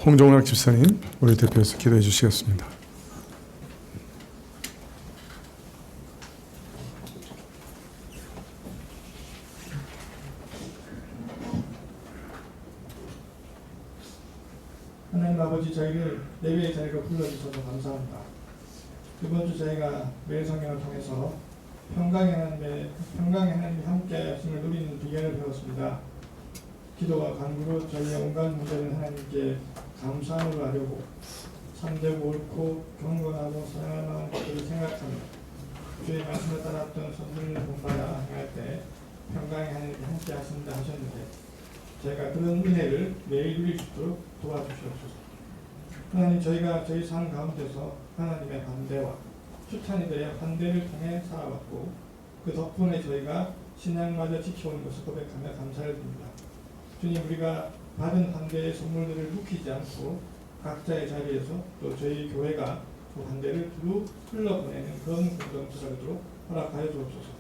홍종락 집사님, 우리 대표에서 기도해 주시겠습니다. 하나님 아버지, 저희를 예배의 자리로 불러주셔서 감사합니다. 이번 주 저희가 매일 성경을 통해서 평강의 하나님이 함께 하심을 누리는 비결을 배웠습니다. 기도와 간구로 저희의 온갖 문제는 하나님께 감사함으로 하려고 참되고 옳고 경건하고 선한 마음을 생각하며 주의 말씀을 따랐던 선생님을 본받아 행할 때 평강의 하나님이 함께 하신다 하셨는데, 저희가 그런 은혜를 매일 누릴 수 있도록 도와주시옵소서. 하나님, 저희가 저희 삶 가운데서 하나님의 반대와 추탄이들의 반대를 통해 살아왔고, 그 덕분에 저희가 신앙마저 지켜오는 것을 고백하며 감사를 드립니다. 주님, 우리가 받은 반대의 선물들을 묵히지 않고 각자의 자리에서 또 저희 교회가 그 반대를 두루 흘러보내는 그런 공동체가 되도록 허락하여 주옵소서.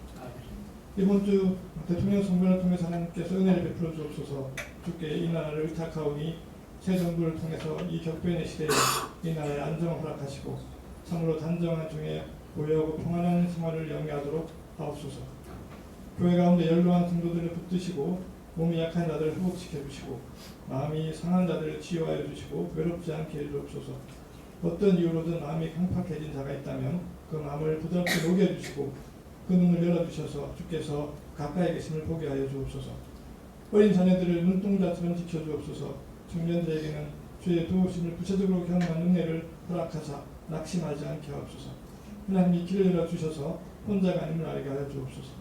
이번 주 대통령 선거를 통해서 하나님께서 은혜를 베풀어 주옵소서. 주께 이 나라를 의탁하오니 새 정부를 통해서 이 격변의 시대에 이 나라의 안정을 허락하시고 참으로 단정한 중에 고요하고 평안한 생활을 영위하도록 하옵소서. 교회 가운데 연로한 성도들을 붙드시고 몸이 약한 자들을 회복시켜 주시고 마음이 상한 자들을 치유하여 주시고 외롭지 않게 해주옵소서. 어떤 이유로든 마음이 강팍해진 자가 있다면 그 마음을 부드럽게 녹여주시고 그 눈을 열어주셔서 주께서 가까이 계심을 보게 하여 주옵소서. 어린 자녀들을 눈동자처럼 지켜주옵소서. 청년들에게는 주의 도우심을 구체적으로 경험한 은혜를 허락하사 낙심하지 않게 하옵소서. 하나님이 길을 열어주셔서 혼자가 아님을 알게 하여 주옵소서.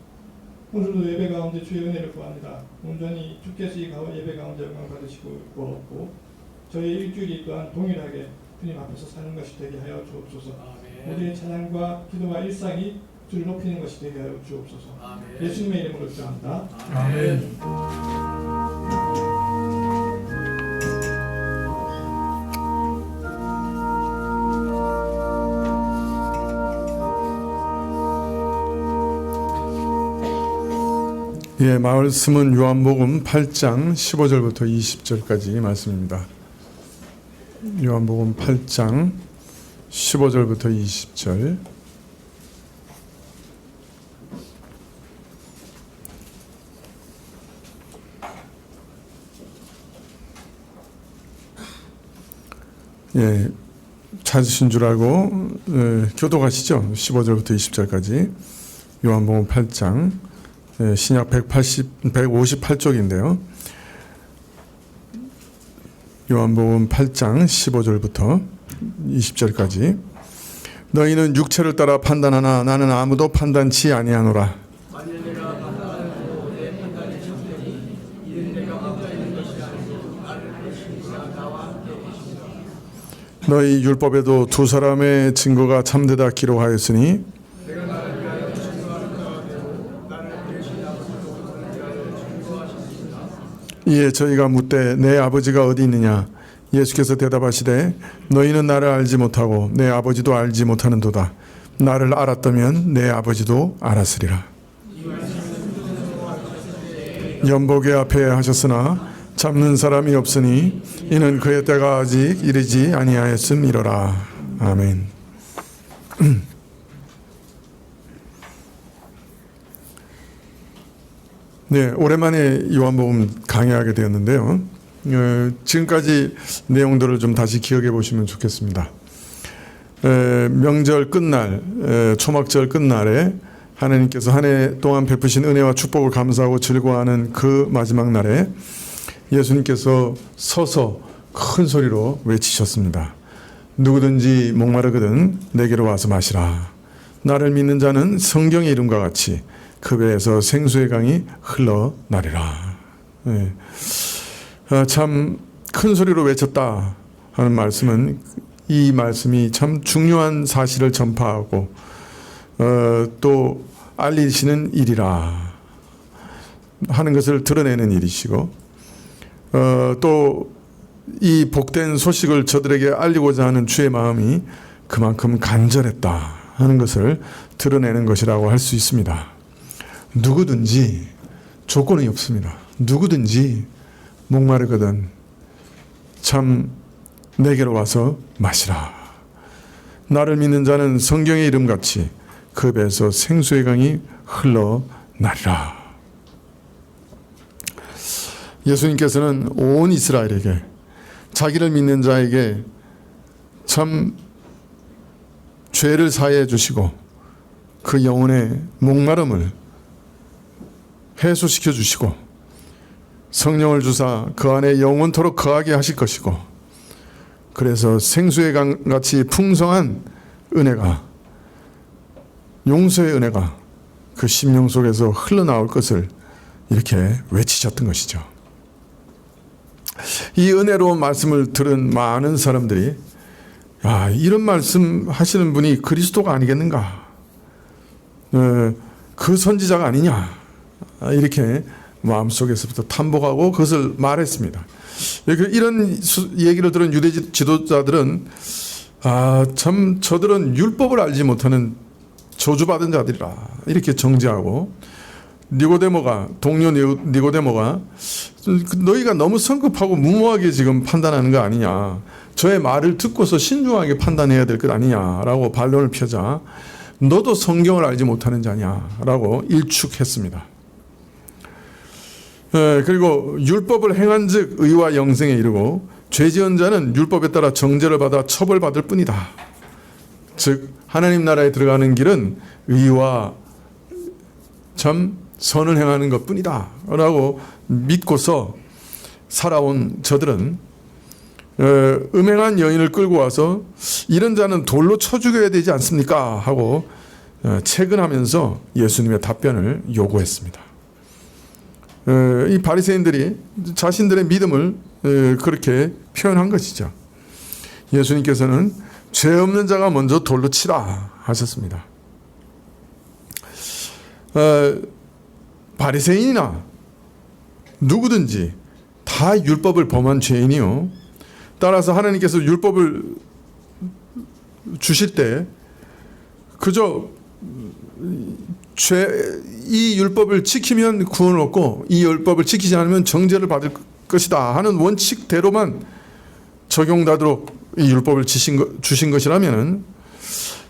오늘도 예배 가운데 주의 은혜를 구합니다. 온전히 주께서 이 예배 가운데 영광 받으시고 구하옵고 저희 일주일이 또한 동일하게 주님 앞에서 사는 것이 되게 하여 주옵소서. 우리의 찬양과 기도와 일상이 주를 높이는 것이 되게 하여 주옵소서. 아멘. 예수님의 이름으로 기도합니다. 아멘. 예, 말씀은 요한복음 8장 15절부터 20절까지 말씀입니다. 요한복음 8장 15절부터 20절. 예, 찾으신 줄 알고 교독하시죠. 15절부터 20절까지. 요한복음 8장 신약 158쪽인데요. 요한복음 8장 15절부터 20절까지. 너희는 육체를 따라 판단하나 나는 아무도 판단치 아니하노라. 너희 율법에도 두 사람의 증거가 참되다 기록하였으니 이에 저희가 묻되 내 아버지가 어디 있느냐? 예수께서 대답하시되 너희는 나를 알지 못하고 내 아버지도 알지 못하는도다. 나를 알았다면 내 아버지도 알았으리라. 연복의 앞에 하셨으나 잡는 사람이 없으니 이는 그의 때가 아직 이르지 아니하였음이로라. 아멘. 네, 오랜만에 요한복음 강의하게 되었는데요. 지금까지 내용들을 좀 다시 기억해 보시면 좋겠습니다. 명절 끝날, 초막절 끝날에 하나님께서 한 해 동안 베푸신 은혜와 축복을 감사하고 즐거워하는 그 마지막 날에 예수님께서 서서 큰 소리로 외치셨습니다. 누구든지 목마르거든 내게로 와서 마시라. 나를 믿는 자는 성경의 이름과 같이 그 배에서 생수의 강이 흘러나리라. 네. 참 큰 소리로 외쳤다 하는 말씀은 이 말씀이 참 중요한 사실을 전파하고 또 알리시는 일이라 하는 것을 드러내는 일이시고 또 이 복된 소식을 저들에게 알리고자 하는 주의 마음이 그만큼 간절했다 하는 것을 드러내는 것이라고 할 수 있습니다. 누구든지 조건이 없습니다. 누구든지 목마르거든 참 내게로 와서 마시라. 나를 믿는 자는 성경의 이름같이 그 배에서 생수의 강이 흘러나리라. 예수님께서는 온 이스라엘에게 자기를 믿는 자에게 참 죄를 사해 주시고 그 영혼의 목마름을 해소시켜 주시고 성령을 주사 그 안에 영원토록 거하게 하실 것이고 그래서 생수의 강같이 풍성한 은혜가 용서의 은혜가 그 심령 속에서 흘러나올 것을 이렇게 외치셨던 것이죠. 이 은혜로운 말씀을 들은 많은 사람들이 이런 말씀 하시는 분이 그리스도가 아니겠는가? 그 선지자가 아니냐? 이렇게 마음속에서부터 탐복하고 그것을 말했습니다. 이런 얘기를 들은 유대 지도자들은 참 저들은 율법을 알지 못하는 저주받은 자들이라 이렇게 정죄하고 동료 니고데모가 너희가 너무 성급하고 무모하게 지금 판단하는 거 아니냐, 저의 말을 듣고서 신중하게 판단해야 될 것 아니냐라고 반론을 펴자 너도 성경을 알지 못하는 자냐라고 일축했습니다. 그리고 율법을 행한 즉 의와 영생에 이르고 죄지은 자는 율법에 따라 정죄를 받아 처벌받을 뿐이다. 즉 하나님 나라에 들어가는 길은 의와 참 선을 행하는 것뿐이다 라고 믿고서 살아온 저들은 음행한 여인을 끌고 와서 이런 자는 돌로 쳐 죽여야 되지 않습니까? 하고 채근하면서 예수님의 답변을 요구했습니다. 이 바리새인들이 자신들의 믿음을 그렇게 표현한 것이죠. 예수님께서는 죄 없는 자가 먼저 돌로 치라 하셨습니다. 바리새인이나 누구든지 다 율법을 범한 죄인이요. 따라서 하나님께서 율법을 주실 때 그저 이 율법을 지키면 구원을 얻고 이 율법을 지키지 않으면 정죄를 받을 것이다 하는 원칙대로만 적용하도록 이 율법을 주신 것이라면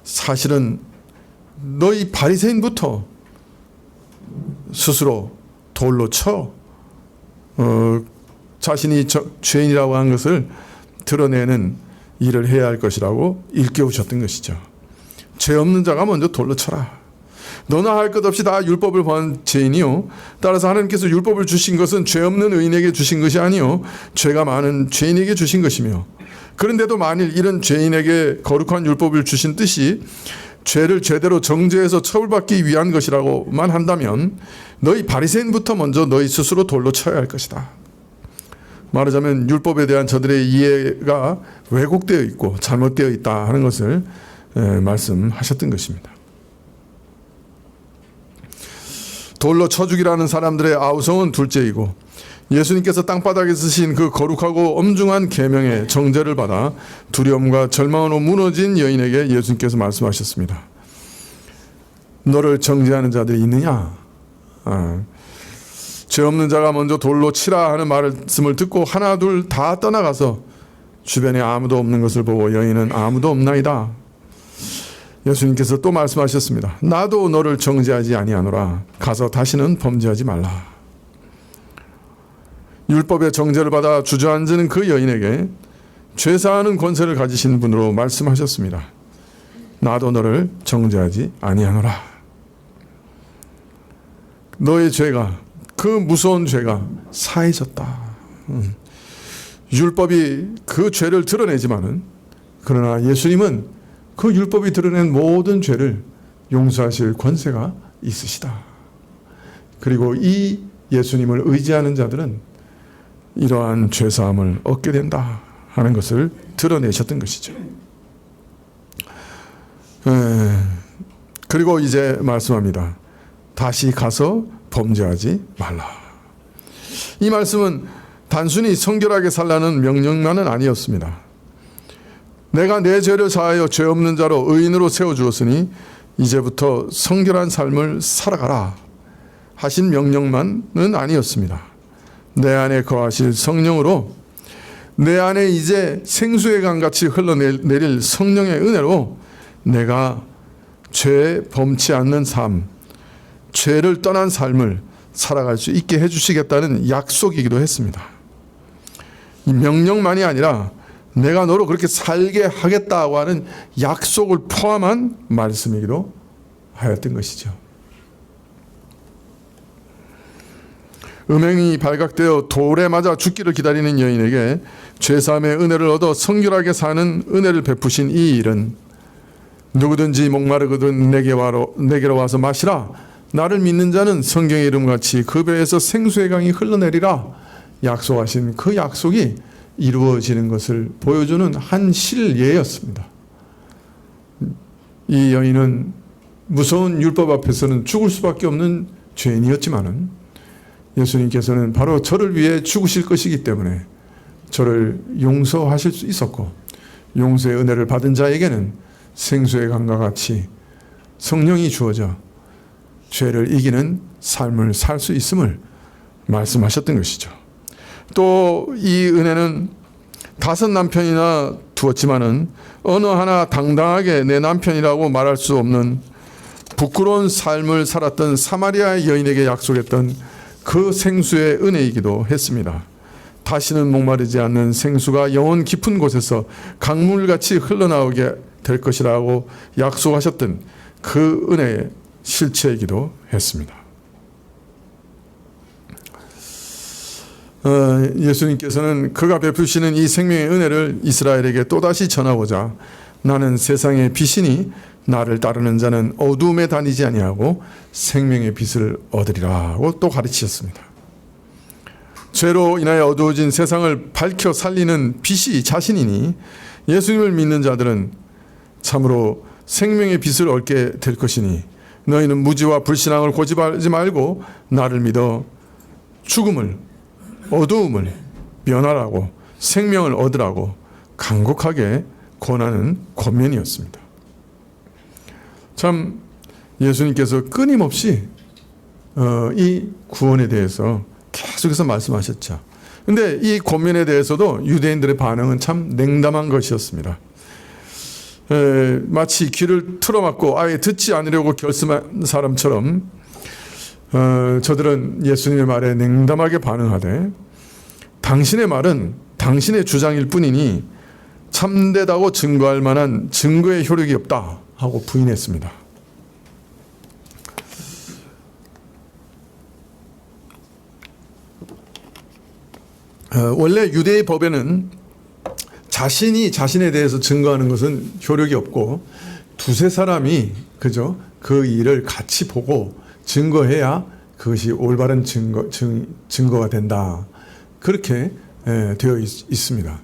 사실은 너희 바리새인부터 스스로 돌로 쳐 자신이 죄인이라고 한 것을 드러내는 일을 해야 할 것이라고 일깨우셨던 것이죠. 죄 없는 자가 먼저 돌로 쳐라. 너나 할 것 없이 다 율법을 범한 죄인이요. 따라서 하나님께서 율법을 주신 것은 죄 없는 의인에게 주신 것이 아니요 죄가 많은 죄인에게 주신 것이며, 그런데도 만일 이런 죄인에게 거룩한 율법을 주신 뜻이 죄를 제대로 정죄해서 처벌받기 위한 것이라고만 한다면 너희 바리새인부터 먼저 너희 스스로 돌로 쳐야 할 것이다. 말하자면 율법에 대한 저들의 이해가 왜곡되어 있고 잘못되어 있다 하는 것을 말씀하셨던 것입니다. 돌로 쳐 죽이라는 사람들의 아우성은 둘째이고 예수님께서 땅바닥에 쓰신 그 거룩하고 엄중한 계명의 정죄를 받아 두려움과 절망으로 무너진 여인에게 예수님께서 말씀하셨습니다. 너를 정죄하는 자들이 있느냐? 죄 없는 자가 먼저 돌로 치라 하는 말씀을 듣고 하나 둘 다 떠나가서 주변에 아무도 없는 것을 보고 여인은 아무도 없나이다. 예수님께서 또 말씀하셨습니다. 나도 너를 정죄하지 아니하노라. 가서 다시는 범죄하지 말라. 율법의 정죄를 받아 주저앉은 그 여인에게 죄사하는 권세를 가지신 분으로 말씀하셨습니다. 나도 너를 정죄하지 아니하노라. 너의 죄가, 그 무서운 죄가 사해졌다. 율법이 그 죄를 드러내지만은, 그러나 예수님은 그 율법이 드러낸 모든 죄를 용서하실 권세가 있으시다. 그리고 이 예수님을 의지하는 자들은 이러한 죄사함을 얻게 된다 하는 것을 드러내셨던 것이죠. 그리고 이제 말씀합니다. 다시 가서 범죄하지 말라. 이 말씀은 단순히 성결하게 살라는 명령만은 아니었습니다. 내가 내 죄를 사하여 죄 없는 자로 의인으로 세워주었으니 이제부터 성결한 삶을 살아가라 하신 명령만은 아니었습니다. 내 안에 거하실 성령으로, 내 안에 이제 생수의 강같이 흘러내릴 성령의 은혜로 내가 죄 범치 않는 삶, 죄를 떠난 삶을 살아갈 수 있게 해주시겠다는 약속이기도 했습니다. 이 명령만이 아니라 내가 너로 그렇게 살게 하겠다고 하는 약속을 포함한 말씀이기도 하였던 것이죠. 음행이 발각되어 돌에 맞아 죽기를 기다리는 여인에게 죄사함의 은혜를 얻어 성결하게 사는 은혜를 베푸신 이 일은 누구든지 목마르거든 내게로 와서 마시라. 나를 믿는 자는 성경의 이름같이 그 배에서 생수의 강이 흘러내리라 약속하신 그 약속이 이루어지는 것을 보여주는 한 실예였습니다. 이 여인은 무서운 율법 앞에서는 죽을 수밖에 없는 죄인이었지만은 예수님께서는 바로 저를 위해 죽으실 것이기 때문에 저를 용서하실 수 있었고, 용서의 은혜를 받은 자에게는 생수의 강과 같이 성령이 주어져 죄를 이기는 삶을 살 수 있음을 말씀하셨던 것이죠. 또 이 은혜는 5 남편이나 두었지만은 어느 하나 당당하게 내 남편이라고 말할 수 없는 부끄러운 삶을 살았던 사마리아 여인에게 약속했던 그 생수의 은혜이기도 했습니다. 다시는 목마르지 않는 생수가 영혼 깊은 곳에서 강물같이 흘러나오게 될 것이라고 약속하셨던 그 은혜의 실체이기도 했습니다. 예수님께서는 그가 베푸시는 이 생명의 은혜를 이스라엘에게 또다시 전하고자 나는 세상의 빛이니 나를 따르는 자는 어두움에 다니지 아니하고 생명의 빛을 얻으리라고 또 가르치셨습니다. 죄로 인하여 어두워진 세상을 밝혀 살리는 빛이 자신이니 예수님을 믿는 자들은 참으로 생명의 빛을 얻게 될 것이니 너희는 무지와 불신앙을 고집하지 말고 나를 믿어 죽음을, 어두움을 면하라고 생명을 얻으라고 간곡하게 권하는 권면이었습니다. 참 예수님께서 끊임없이 이 구원에 대해서 계속해서 말씀하셨죠. 그런데 이 권면에 대해서도 유대인들의 반응은 참 냉담한 것이었습니다. 마치 귀를 틀어막고 아예 듣지 않으려고 결심한 사람처럼 저들은 예수님의 말에 냉담하게 반응하되 당신의 말은 당신의 주장일 뿐이니 참되다고 증거할 만한 증거의 효력이 없다 하고 부인했습니다. 원래 유대의 법에는 자신이 자신에 대해서 증거하는 것은 효력이 없고 2-3 사람이 그 일을 같이 보고 증거해야 그것이 올바른 증거가 된다. 그렇게 되어 있습니다.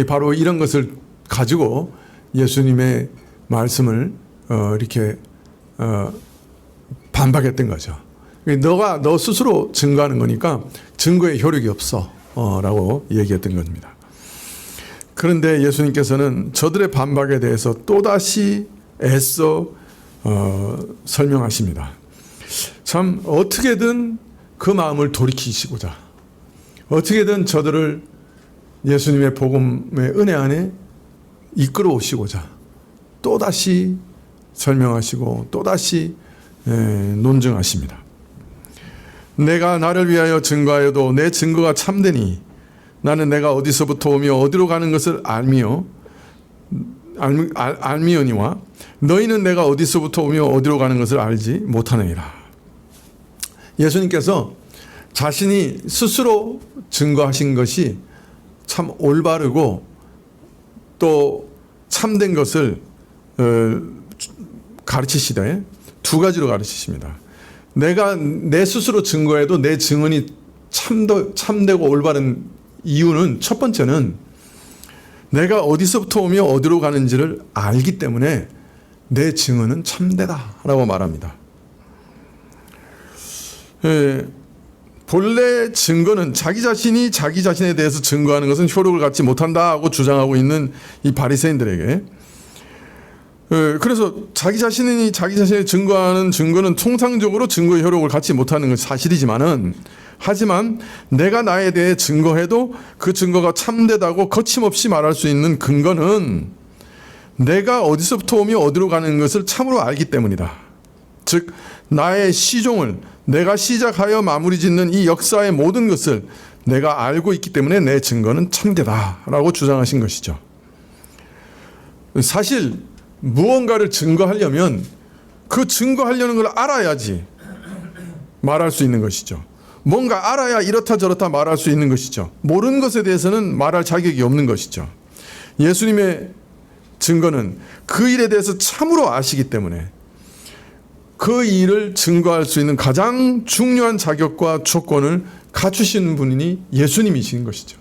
바로 이런 것을 가지고 예수님의 말씀을 이렇게 반박했던 거죠. 너가 너 스스로 증거하는 거니까 증거의 효력이 없어 라고 얘기했던 겁니다. 그런데 예수님께서는 저들의 반박에 대해서 또다시 애써 설명하십니다. 참 어떻게든 그 마음을 돌이키시고자, 어떻게든 저들을 예수님의 복음의 은혜 안에 이끌어 오시고자 또다시 설명하시고 또다시 논증하십니다. 내가 나를 위하여 증거하여도 내 증거가 참되니 나는 내가 어디서부터 오며 어디로 가는 것을 알미오니와 너희는 내가 어디서부터 오며 어디로 가는 것을 알지 못하느니라. 예수님께서 자신이 스스로 증거하신 것이 참 올바르고 또 참된 것을 가르치시되 두 가지로 가르치십니다. 내가 내 스스로 증거해도 내 증언이 참되고 올바른 이유는, 첫 번째는 내가 어디서부터 오며 어디로 가는지를 알기 때문에 내 증언은 참되다라고 말합니다. 본래 증거는 자기 자신이 자기 자신에 대해서 증거하는 것은 효력을 갖지 못한다고 주장하고 있는 이 바리새인들에게, 그래서 자기 자신이 자기 자신을 증거하는 증거는 통상적으로 증거의 효력을 갖지 못하는 것이 사실이지만은, 하지만 내가 나에 대해 증거해도 그 증거가 참되다고 거침없이 말할 수 있는 근거는 내가 어디서부터 오며 어디로 가는 것을 참으로 알기 때문이다. 즉 나의 시종을, 내가 시작하여 마무리 짓는 이 역사의 모든 것을 내가 알고 있기 때문에 내 증거는 참되다라고 주장하신 것이죠. 사실 무언가를 증거하려면 그 증거하려는 걸 알아야지 말할 수 있는 것이죠. 뭔가 알아야 이렇다 저렇다 말할 수 있는 것이죠. 모르는 것에 대해서는 말할 자격이 없는 것이죠. 예수님의 증거는 그 일에 대해서 참으로 아시기 때문에 그 일을 증거할 수 있는 가장 중요한 자격과 조건을 갖추신 분이 예수님이신 것이죠.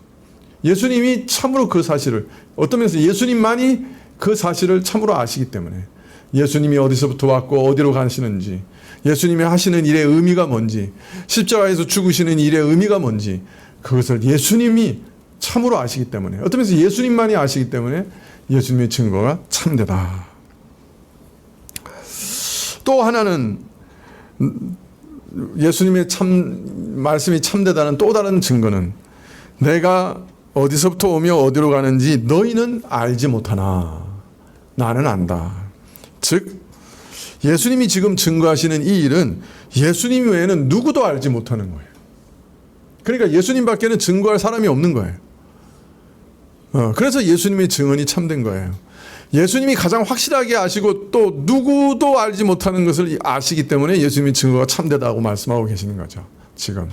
예수님이 참으로 그 사실을, 어떤 면에서 예수님만이 그 사실을 참으로 아시기 때문에, 예수님이 어디서부터 왔고 어디로 가시는지, 예수님이 하시는 일의 의미가 뭔지, 십자가에서 죽으시는 일의 의미가 뭔지, 그것을 예수님이 참으로 아시기 때문에, 어떤 면에서 예수님만이 아시기 때문에 예수님의 증거가 참되다. 또 하나는 예수님의 말씀이 참되다는 또 다른 증거는 내가 어디서부터 오며 어디로 가는지 너희는 알지 못하나 나는 안다. 즉 예수님이 지금 증거하시는 이 일은 예수님 외에는 누구도 알지 못하는 거예요. 그러니까 예수님밖에는 증거할 사람이 없는 거예요. 그래서 예수님의 증언이 참된 거예요. 예수님이 가장 확실하게 아시고 또 누구도 알지 못하는 것을 아시기 때문에 예수님의 증거가 참되다고 말씀하고 계시는 거죠. 지금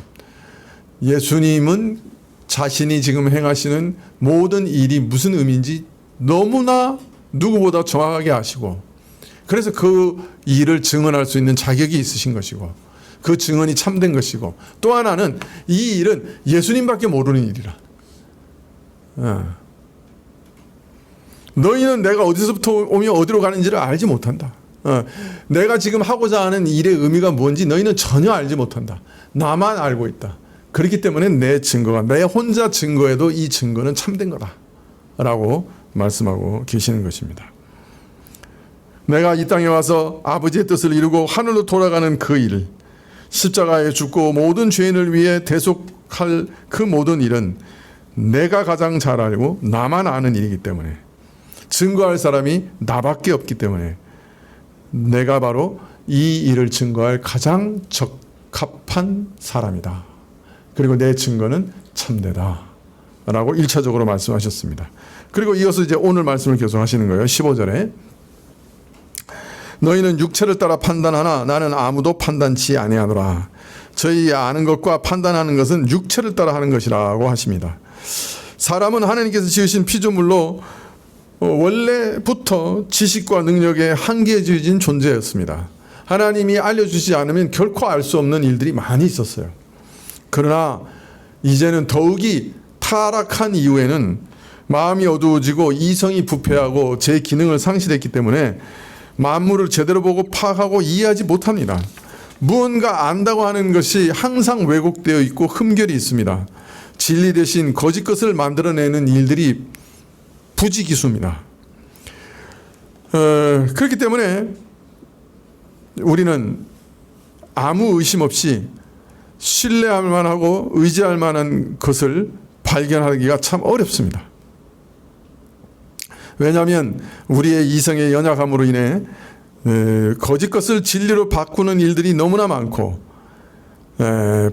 예수님은 자신이 지금 행하시는 모든 일이 무슨 의미인지 너무나 누구보다 정확하게 아시고, 그래서 그 일을 증언할 수 있는 자격이 있으신 것이고, 그 증언이 참된 것이고, 또 하나는 이 일은 예수님밖에 모르는 일이라. 너희는 내가 어디서부터 오며 어디로 가는지를 알지 못한다. 내가 지금 하고자 하는 일의 의미가 뭔지 너희는 전혀 알지 못한다. 나만 알고 있다. 그렇기 때문에 내 증거가, 내 혼자 증거해도 이 증거는 참된 거다 라고 말씀하고 계시는 것입니다. 내가 이 땅에 와서 아버지의 뜻을 이루고 하늘로 돌아가는 그 일, 십자가에 죽고 모든 죄인을 위해 대속할 그 모든 일은 내가 가장 잘 알고 나만 아는 일이기 때문에, 증거할 사람이 나밖에 없기 때문에 내가 바로 이 일을 증거할 가장 적합한 사람이다. 그리고 내 증거는 참되다 라고 1차적으로 말씀하셨습니다. 그리고 이어서 이제 오늘 말씀을 계속하시는 거예요. 15절에 너희는 육체를 따라 판단하나 나는 아무도 판단치 아니하노라. 저희 아는 것과 판단하는 것은 육체를 따라 하는 것이라고 하십니다. 사람은 하나님께서 지으신 피조물로 원래부터 지식과 능력에 한계해진 존재였습니다. 하나님이 알려주지 않으면 결코 알 수 없는 일들이 많이 있었어요. 그러나 이제는 더욱이 타락한 이후에는 마음이 어두워지고 이성이 부패하고 제 기능을 상실했기 때문에 만물을 제대로 보고 파악하고 이해하지 못합니다. 무언가 안다고 하는 것이 항상 왜곡되어 있고 흠결이 있습니다. 진리 대신 거짓 것을 만들어내는 일들이 부지기수입니다. 그렇기 때문에 우리는 아무 의심 없이 신뢰할 만하고 의지할 만한 것을 발견하기가 참 어렵습니다. 왜냐하면 우리의 이성의 연약함으로 인해 거짓 것을 진리로 바꾸는 일들이 너무나 많고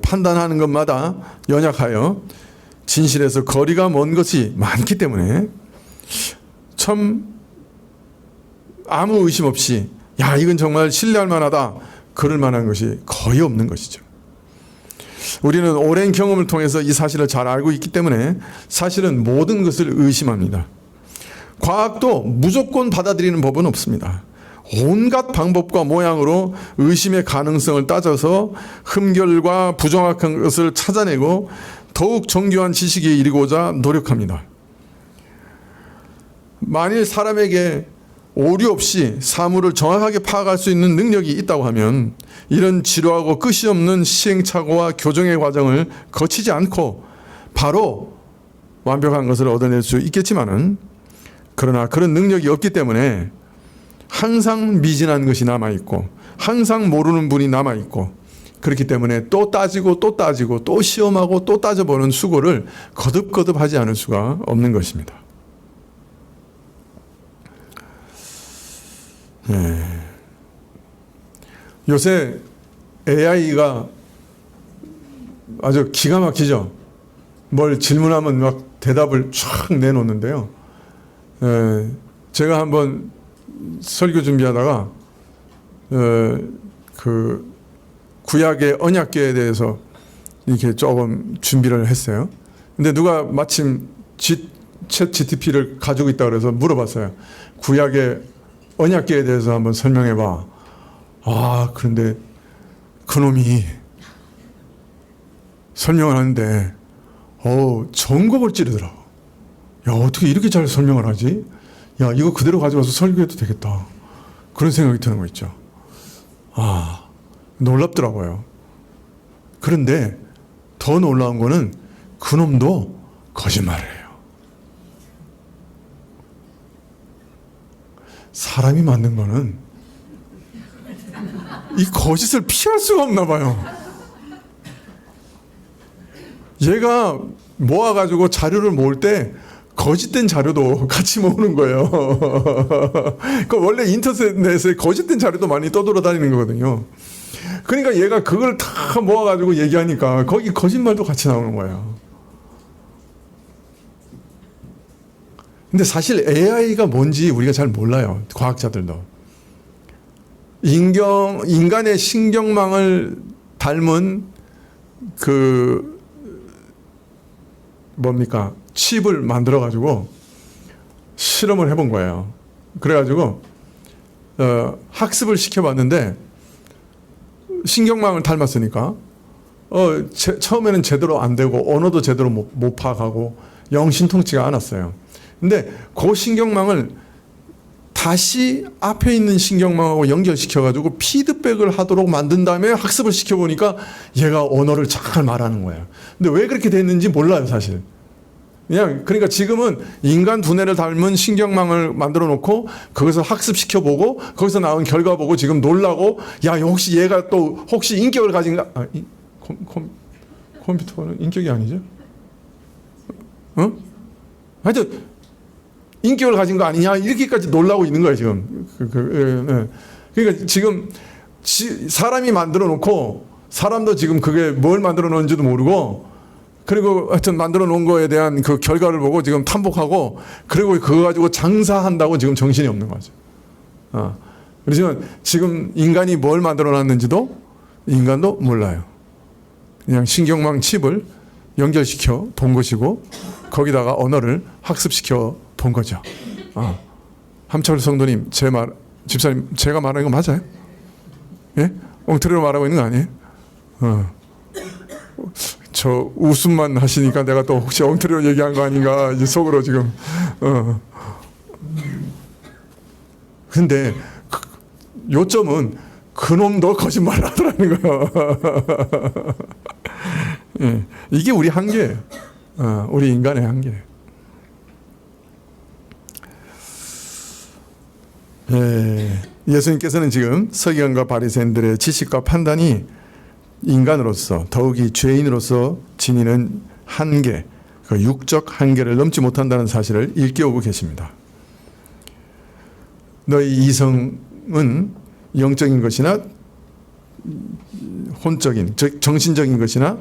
판단하는 것마다 연약하여 진실에서 거리가 먼 것이 많기 때문에 참 아무 의심 없이 야 이건 정말 신뢰할 만하다 그럴 만한 것이 거의 없는 것이죠. 우리는 오랜 경험을 통해서 이 사실을 잘 알고 있기 때문에 사실은 모든 것을 의심합니다. 과학도 무조건 받아들이는 법은 없습니다. 온갖 방법과 모양으로 의심의 가능성을 따져서 흠결과 부정확한 것을 찾아내고 더욱 정교한 지식에 이르고자 노력합니다. 만일 사람에게 오류 없이 사물을 정확하게 파악할 수 있는 능력이 있다고 하면 이런 지루하고 끝이 없는 시행착오와 교정의 과정을 거치지 않고 바로 완벽한 것을 얻어낼 수 있겠지만은 그러나 그런 능력이 없기 때문에 항상 미진한 것이 남아있고 항상 모르는 분이 남아있고 그렇기 때문에 또 따지고 또 따지고 또 시험하고 또 따져보는 수고를 거듭거듭 하지 않을 수가 없는 것입니다. 요새 AI가 아주 기가 막히죠. 뭘 질문하면 막 대답을 쫙 내놓는데요. 제가 한번 설교 준비하다가 그 구약의 언약궤에 대해서 이렇게 조금 준비를 했어요. 근데 누가 마침 챗 GTP를 가지고 있다 그래서 물어봤어요. 구약의 언약궤에 대해서 한번 설명해봐. 아, 그런데 그놈이 설명을 하는데 전곡을 찌르더라고. 야, 어떻게 이렇게 잘 설명을 하지? 야, 이거 그대로 가져가서 설교해도 되겠다. 그런 생각이 드는 거 있죠. 아, 놀랍더라고요. 그런데 더 놀라운 거는 그놈도 거짓말을 해요. 사람이 만든 거는 이 거짓을 피할 수가 없나 봐요. 얘가 모아가지고 자료를 모을 때 거짓된 자료도 같이 모으는 거예요. 그 원래 인터넷에 거짓된 자료도 많이 떠돌아다니는 거거든요. 그러니까 얘가 그걸 다 모아가지고 얘기하니까 거기 거짓말도 같이 나오는 거예요. 근데 사실 AI가 뭔지 우리가 잘 몰라요. 과학자들도. 인간의 신경망을 닮은 칩을 만들어가지고 실험을 해본 거예요. 그래가지고 학습을 시켜봤는데 신경망을 닮았으니까 처음에는 제대로 안 되고 언어도 제대로 못 파악하고 영 신통치가 않았어요. 근데 그 신경망을 다시 앞에 있는 신경망하고 연결시켜가지고 피드백을 하도록 만든 다음에 학습을 시켜보니까 얘가 언어를 잘 말하는 거예요. 근데 왜 그렇게 됐는지 몰라요, 사실. 그러니까 지금은 인간 두뇌를 닮은 신경망을 만들어 놓고 거기서 학습시켜보고 거기서 나온 결과 보고 지금 놀라고 야, 혹시 얘가 또 혹시 인격을 가진가? 컴퓨터는 인격이 아니죠? 하여튼 인격을 가진 거 아니냐 이렇게까지 놀라고 있는 거예요 지금. 그러니까 지금 사람이 만들어 놓고 사람도 지금 그게 뭘 만들어 놓은지도 모르고 그리고 하여튼 만들어 놓은 거에 대한 그 결과를 보고 지금 탐복하고 그리고 그거 가지고 장사한다고 지금 정신이 없는 거죠. 그렇지만 지금 인간이 뭘 만들어 놨는지도 인간도 몰라요. 그냥 신경망 칩을 연결시켜 본 것이고 거기다가 언어를 학습시켜 본 거죠. 함철 성도님, 집사님, 제가 말하는 거 맞아요? 예? 엉터리로 말하고 있는 거 아니에요? 저 웃음만 하시니까 내가 또 혹시 엉터리로 얘기한 거 아닌가 이제 속으로 지금. 근데 요점은 그놈도 거짓말을 하더라는 거예요. 예, 이게 우리 한계예요. 우리 인간의 한계예요. 예수님께서는 지금 서기관과 바리새인들의 지식과 판단이 인간으로서 더욱이 죄인으로서 지니는 한계, 그 육적 한계를 넘지 못한다는 사실을 일깨우고 계십니다. 너희 이성은 영적인 것이나 혼적인, 즉 정신적인 것이나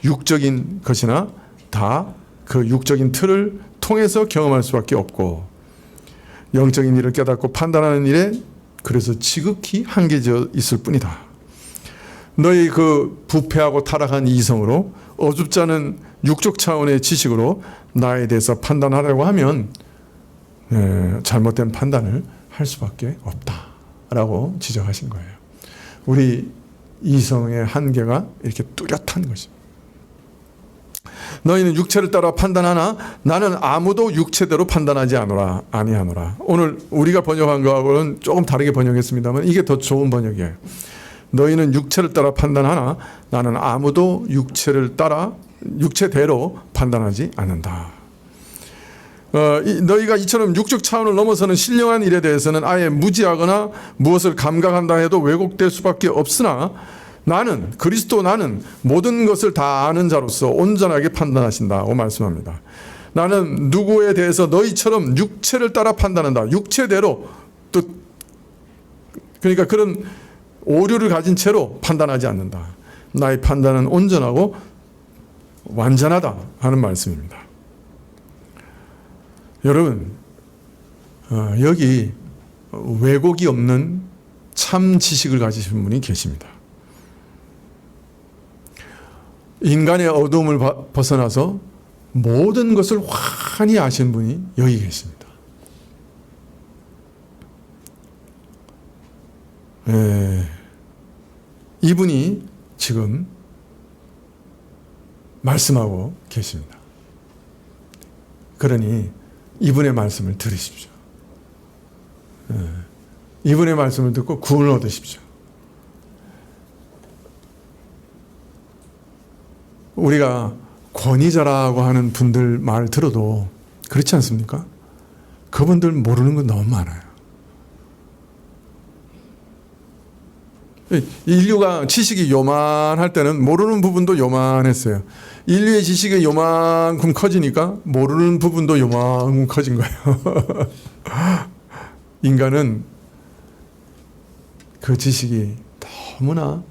육적인 것이나 다 그 육적인 틀을 통해서 경험할 수밖에 없고, 영적인 일을 깨닫고 판단하는 일에 그래서 지극히 한계져 있을 뿐이다. 너희 그 부패하고 타락한 이성으로 어줍지 않은 육적 차원의 지식으로 나에 대해서 판단하려고 하면 잘못된 판단을 할 수밖에 없다라고 지적하신 거예요. 우리 이성의 한계가 이렇게 뚜렷한 것입니다. 너희는 육체를 따라 판단하나 나는 아무도 육체대로 판단하지 아니하노라. 오늘 우리가 번역한 거하고는 조금 다르게 번역했습니다만 이게 더 좋은 번역이에요. 너희는 육체를 따라 판단하나 나는 아무도 육체대로 판단하지 않는다. 너희가 이처럼 육적 차원을 넘어서는 신령한 일에 대해서는 아예 무지하거나 무엇을 감각한다 해도 왜곡될 수밖에 없으나 나는 모든 것을 다 아는 자로서 온전하게 판단하신다고 말씀합니다. 나는 누구에 대해서 너희처럼 육체를 따라 판단한다. 육체대로 또 그러니까 그런 오류를 가진 채로 판단하지 않는다. 나의 판단은 온전하고 완전하다 하는 말씀입니다. 여러분, 여기 왜곡이 없는 참 지식을 가지신 분이 계십니다. 인간의 어두움을 벗어나서 모든 것을 환히 아시는 분이 여기 계십니다. 이분이 지금 말씀하고 계십니다. 그러니 이분의 말씀을 들으십시오. 이분의 말씀을 듣고 구원을 얻으십시오. 우리가 권위자라고 하는 분들 말 들어도 그렇지 않습니까? 그분들 모르는 건 너무 많아요. 인류가 지식이 요만할 때는 모르는 부분도 요만했어요. 인류의 지식이 요만큼 커지니까 모르는 부분도 요만큼 커진 거예요. 인간은 그 지식이 너무나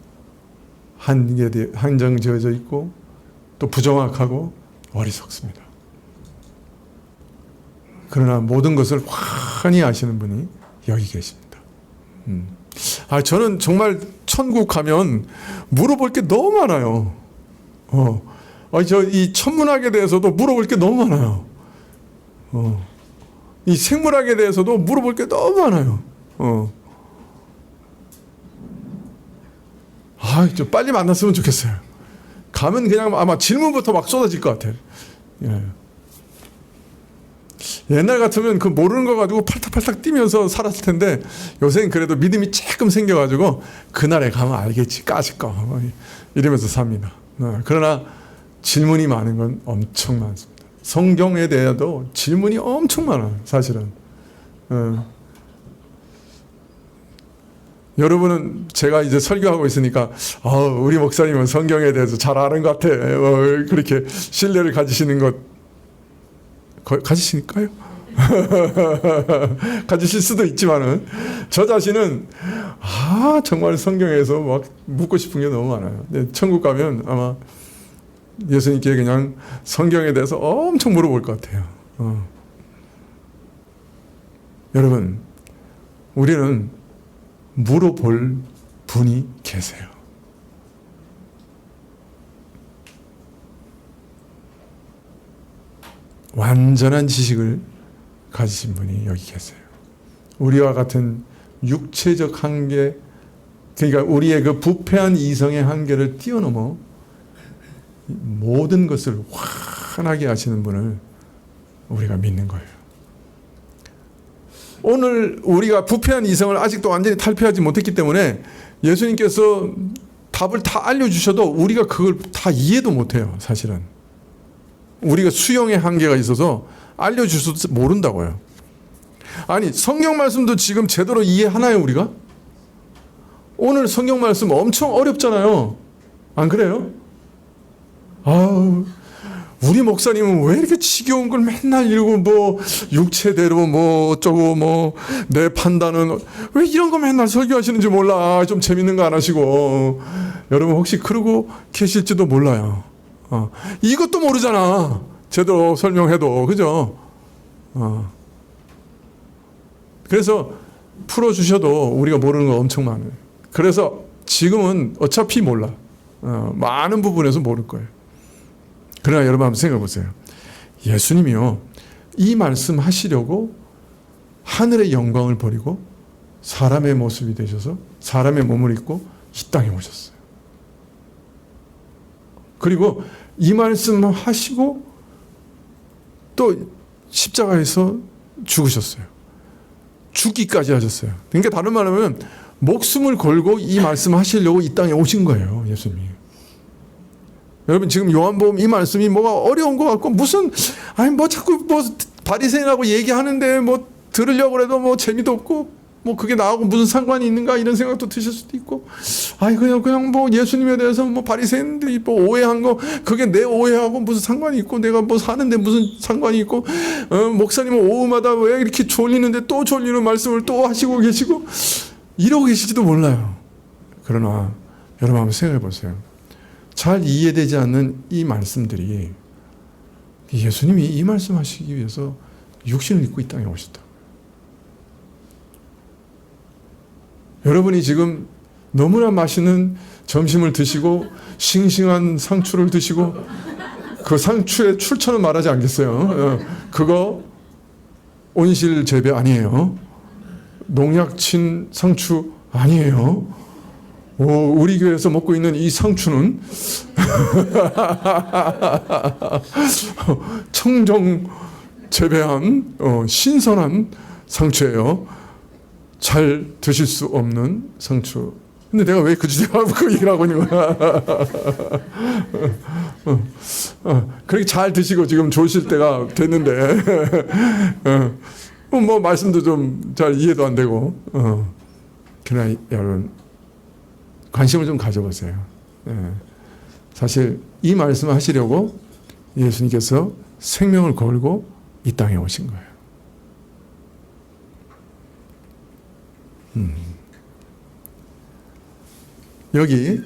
한정지어져 있고 또 부정확하고 어리석습니다. 그러나 모든 것을 환히 아시는 분이 여기 계십니다. 저는 정말 천국 가면 물어볼 게 너무 많아요. 이 천문학에 대해서도 물어볼 게 너무 많아요. 이 생물학에 대해서도 물어볼 게 너무 많아요. 좀 빨리 만났으면 좋겠어요. 가면 그냥 아마 질문부터 막 쏟아질 것 같아요. 옛날 같으면 그 모르는 거 가지고 팔딱팔딱 뛰면서 살았을 텐데 요새는 그래도 믿음이 조금 생겨가지고 그날에 가면 알겠지 까짓 거 이러면서 삽니다. 그러나 질문이 많은 건 엄청 많습니다. 성경에 대해도 질문이 엄청 많아요. 사실은. 여러분은 제가 이제 설교하고 있으니까 우리 목사님은 성경에 대해서 잘 아는 것 같아. 그렇게 신뢰를 가지시는 것 가지시니까요? 가지실 수도 있지만은 저 자신은 정말 성경에서 막 묻고 싶은 게 너무 많아요. 근데 천국 가면 아마 예수님께 그냥 성경에 대해서 엄청 물어볼 것 같아요. 여러분, 우리는 물어볼 분이 계세요. 완전한 지식을 가지신 분이 여기 계세요. 우리와 같은 육체적 한계, 그러니까 우리의 그 부패한 이성의 한계를 뛰어넘어 모든 것을 환하게 하시는 분을 우리가 믿는 거예요. 오늘 우리가 부패한 이성을 아직도 완전히 탈피하지 못했기 때문에 예수님께서 답을 다 알려주셔도 우리가 그걸 다 이해도 못해요. 사실은. 우리가 수용의 한계가 있어서 알려주셔도 모른다고요. 아니 성경 말씀도 지금 제대로 이해하나요 우리가? 오늘 성경 말씀 엄청 어렵잖아요. 안 그래요? 아우, 우리 목사님은 왜 이렇게 지겨운 걸 맨날 읽고 뭐 육체대로 뭐 어쩌고 뭐 내 판단은 왜 이런 거 맨날 설교하시는지 몰라. 좀 재밌는 거 안 하시고. 여러분 혹시 그러고 계실지도 몰라요. 이것도 모르잖아. 제대로 설명해도. 그죠? 그래서 풀어주셔도 우리가 모르는 거 엄청 많아요. 그래서 지금은 어차피 몰라. 많은 부분에서 모를 거예요. 그러나 여러분 한번 생각해 보세요. 예수님이요, 이 말씀 하시려고 하늘의 영광을 버리고 사람의 모습이 되셔서 사람의 몸을 입고 이 땅에 오셨어요. 그리고 이 말씀 하시고 또 십자가에서 죽으셨어요. 죽기까지 하셨어요. 그러니까 다른 말로 하면 목숨을 걸고 이 말씀 하시려고 이 땅에 오신 거예요. 예수님이. 여러분 지금 요한복음 이 말씀이 뭐가 어려운 것 같고 무슨 아니 뭐 자꾸 뭐 바리새인하고 얘기하는데 뭐 들으려고 해도 뭐 재미도 없고 뭐 그게 나하고 무슨 상관이 있는가 이런 생각도 드실 수도 있고 아니 그냥 뭐 예수님에 대해서 뭐 바리새인들이 뭐 오해한 거 그게 내 오해하고 무슨 상관이 있고 내가 뭐 사는데 무슨 상관이 있고 목사님은 오후마다 왜 이렇게 졸리는데 또 졸리는 말씀을 또 하시고 계시고 이러고 계실지도 몰라요. 그러나 여러분 한번 생각해 보세요. 잘 이해되지 않는 이 말씀들이 예수님이 이 말씀하시기 위해서 육신을 입고 이 땅에 오셨다. 여러분이 지금 너무나 맛있는 점심을 드시고 싱싱한 상추를 드시고 그 상추의 출처는 말하지 않겠어요. 그거 온실 재배 아니에요. 농약 친 상추 아니에요. 우리 교회에서 먹고 있는 이 상추는 청정 재배한 신선한 상추예요. 잘 드실 수 없는 상추. 근데 내가 왜 그 주제에 그 얘기를 하고 있는 거야? 그렇게 잘 드시고 지금 좋으실 때가 됐는데 뭐 말씀도 좀 잘 이해도 안 되고 그러나 여러분 관심을 좀 가져보세요. 사실 이 말씀을 하시려고 예수님께서 생명을 걸고 이 땅에 오신 거예요. 여기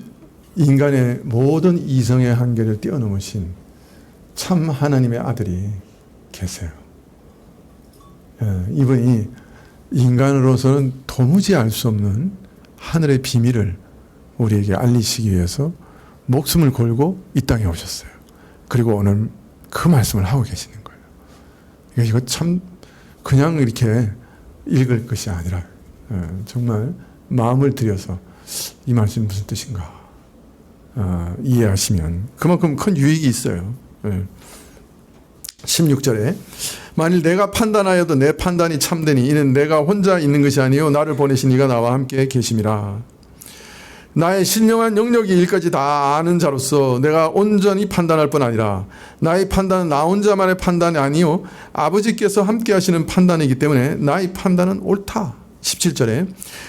인간의 모든 이성의 한계를 뛰어넘으신 참 하나님의 아들이 계세요. 이분이 인간으로서는 도무지 알 수 없는 하늘의 비밀을 우리에게 알리시기 위해서 목숨을 걸고 이 땅에 오셨어요. 그리고 오늘 그 말씀을 하고 계시는 거예요. 이거 참 그냥 이렇게 읽을 것이 아니라 정말 마음을 들여서 이 말씀이 무슨 뜻인가 이해하시면 그만큼 큰 유익이 있어요. 16절에 만일 내가 판단하여도 내 판단이 참되니 이는 내가 혼자 있는 것이 아니요 나를 보내신 이가 나와 함께 계심이라. 나의 신령한 영역이 일까지 다 아는 자로서 내가 온전히 판단할 뿐 아니라 나의 판단은 나 혼자만의 판단이 아니요 아버지께서 함께 하시는 판단이기 때문에 나의 판단은 옳다. 17절에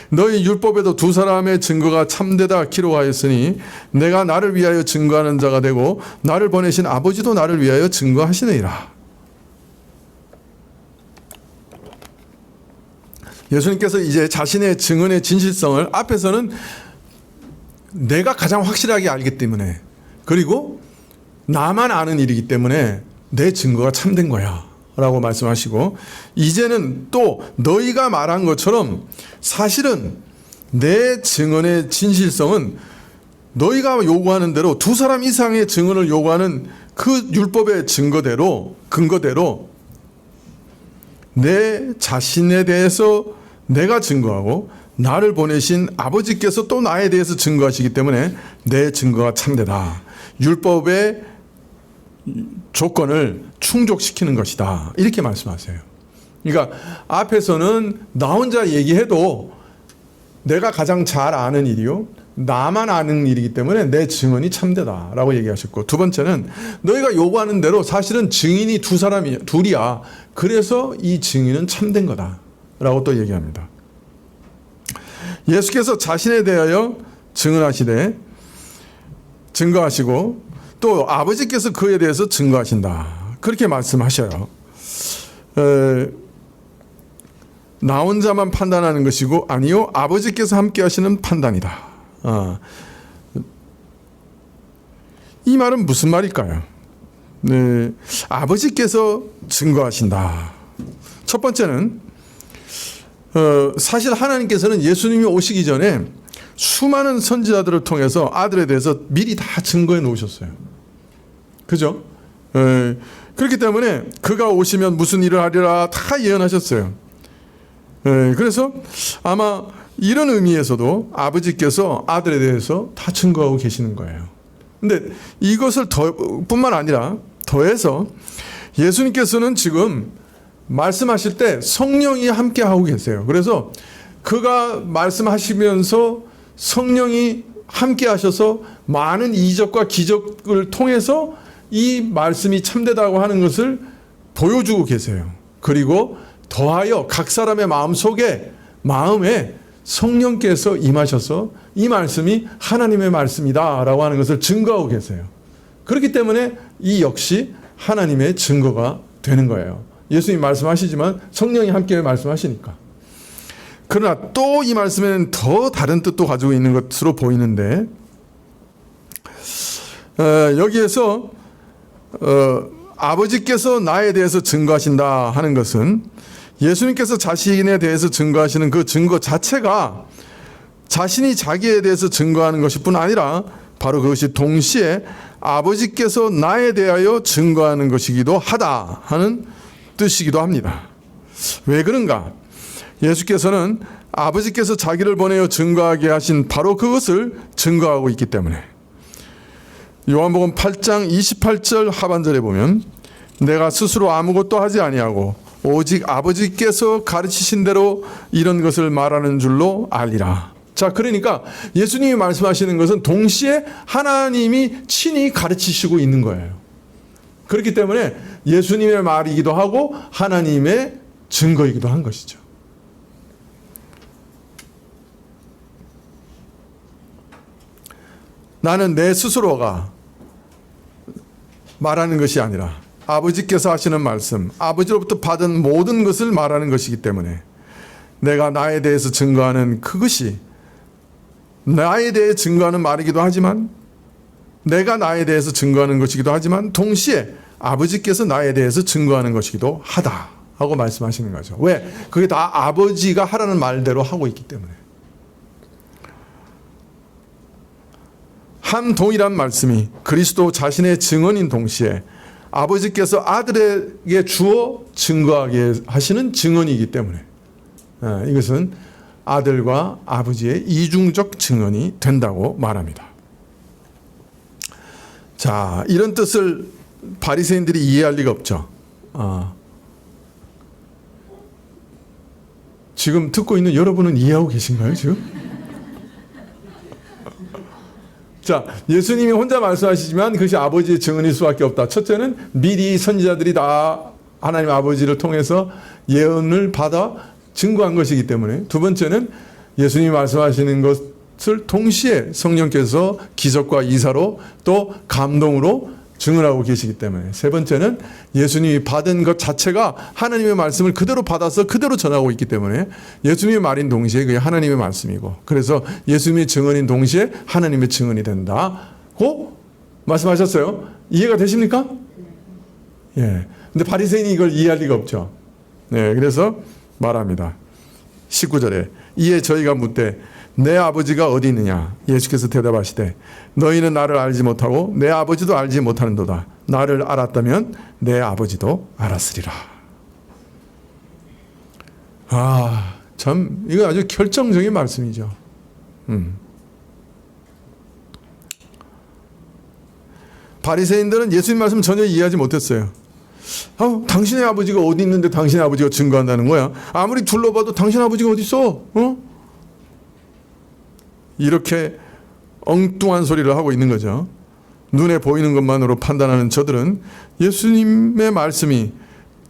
너희 율법에도 두 사람의 증거가 참되다 기록하였으니 내가 나를 위하여 증거하는 자가 되고 나를 보내신 아버지도 나를 위하여 증거하시느니라. 예수님께서 이제 자신의 증언의 진실성을 앞에서는 내가 가장 확실하게 알기 때문에 그리고 나만 아는 일이기 때문에 내 증거가 참된 거야 라고 말씀하시고 이제는 또 너희가 말한 것처럼 사실은 내 증언의 진실성은 너희가 요구하는 대로 두 사람 이상의 증언을 요구하는 그 율법의 근거대로 내 자신에 대해서 내가 증거하고 나를 보내신 아버지께서 또 나에 대해서 증거하시기 때문에 내 증거가 참되다. 율법의 조건을 충족시키는 것이다. 이렇게 말씀하세요. 그러니까 앞에서는 나 혼자 얘기해도 내가 가장 잘 아는 일이요. 나만 아는 일이기 때문에 내 증언이 참되다라고 얘기하셨고 두 번째는 너희가 요구하는 대로 사실은 증인이 둘이야. 그래서 이 증인은 참된 거다. 라고 또 얘기합니다. 예수께서 자신에 대하여 증거하시고 또 아버지께서 그에 대해서 증거하신다. 그렇게 말씀하셔요. 나 혼자만 판단하는 것이고 아니요 아버지께서 함께 하시는 판단이다. 이 말은 무슨 말일까요? 네, 아버지께서 증거하신다. 첫 번째는 사실 하나님께서는 예수님이 오시기 전에 수많은 선지자들을 통해서 아들에 대해서 미리 다 증거해 놓으셨어요. 그죠? 그렇기 때문에 그가 오시면 무슨 일을 하리라 다 예언하셨어요. 그래서 아마 이런 의미에서도 아버지께서 아들에 대해서 다 증거하고 계시는 거예요. 근데 이것을 뿐만 아니라 더해서 예수님께서는 지금 말씀하실 때 성령이 함께 하고 계세요. 그래서 그가 말씀하시면서 성령이 함께 하셔서 많은 이적과 기적을 통해서 이 말씀이 참되다고 하는 것을 보여주고 계세요. 그리고 더하여 각 사람의 마음에 성령께서 임하셔서 이 말씀이 하나님의 말씀이다라고 하는 것을 증거하고 계세요. 그렇기 때문에 이 역시 하나님의 증거가 되는 거예요. 예수님 말씀하시지만 성령이 함께 말씀하시니까. 그러나 또 이 말씀에는 더 다른 뜻도 가지고 있는 것으로 보이는데 여기에서 아버지께서 나에 대해서 증거하신다 하는 것은 예수님께서 자신에 대해서 증거하시는 그 증거 자체가 자신이 자기에 대해서 증거하는 것일 뿐 아니라 바로 그것이 동시에 아버지께서 나에 대하여 증거하는 것이기도 하다 하는 뜻이기도 합니다. 왜 그런가? 예수께서는 아버지께서 자기를 보내어 증거하게 하신 바로 그것을 증거하고 있기 때문에 요한복음 8장 28절 하반절에 보면 내가 스스로 아무것도 하지 아니하고 오직 아버지께서 가르치신 대로 이런 것을 말하는 줄로 알리라. 자, 그러니까 예수님이 말씀하시는 것은 동시에 하나님이 친히 가르치시고 있는 거예요. 그렇기 때문에 예수님의 말이기도 하고 하나님의 증거이기도 한 것이죠. 나는 내 스스로가 말하는 것이 아니라 아버지께서 하시는 말씀, 아버지로부터 받은 모든 것을 말하는 것이기 때문에 내가 나에 대해서 증거하는 그것이 나에 대해 증거하는 말이기도 하지만 내가 나에 대해서 증거하는 것이기도 하지만 동시에 아버지께서 나에 대해서 증거하는 것이기도 하다 하고 말씀하시는 거죠. 왜? 그게 다 아버지가 하라는 말대로 하고 있기 때문에. 한 동일한 말씀이 그리스도 자신의 증언인 동시에 아버지께서 아들에게 주어 증거하게 하시는 증언이기 때문에 이것은 아들과 아버지의 이중적 증언이 된다고 말합니다. 자, 이런 뜻을 바리새인들이 이해할 리가 없죠. 지금 듣고 있는 여러분은 이해하고 계신가요, 지금? 자, 예수님이 혼자 말씀하시지만 그것이 아버지의 증언일 수밖에 없다. 첫째는 미리 선지자들이 다 하나님 아버지를 통해서 예언을 받아 증거한 것이기 때문에. 두 번째는 예수님이 말씀하시는 것을 동시에 성령께서 기적과 이사로 또 감동으로 증언하고 계시기 때문에. 세 번째는 예수님이 받은 것 자체가 하나님의 말씀을 그대로 받아서 그대로 전하고 있기 때문에 예수님의 말인 동시에 그게 하나님의 말씀이고, 그래서 예수님의 증언인 동시에 하나님의 증언이 된다고 말씀하셨어요. 이해가 되십니까? 예. 근데 바리새인이 이걸 이해할 리가 없죠. 네, 그래서 말합니다. 19절에 이에 저희가 묻되 내 아버지가 어디 있느냐? 예수께서 대답하시되 너희는 나를 알지 못하고 내 아버지도 알지 못하는도다. 나를 알았다면 내 아버지도 알았으리라. 참 이거 아주 결정적인 말씀이죠. 바리새인들은 예수님 말씀 전혀 이해하지 못했어요. 당신의 아버지가 어디 있는데 당신의 아버지가 증거한다는 거야? 아무리 둘러봐도 당신 아버지가 어디 있어? 이렇게 엉뚱한 소리를 하고 있는 거죠. 눈에 보이는 것만으로 판단하는 저들은 예수님의 말씀이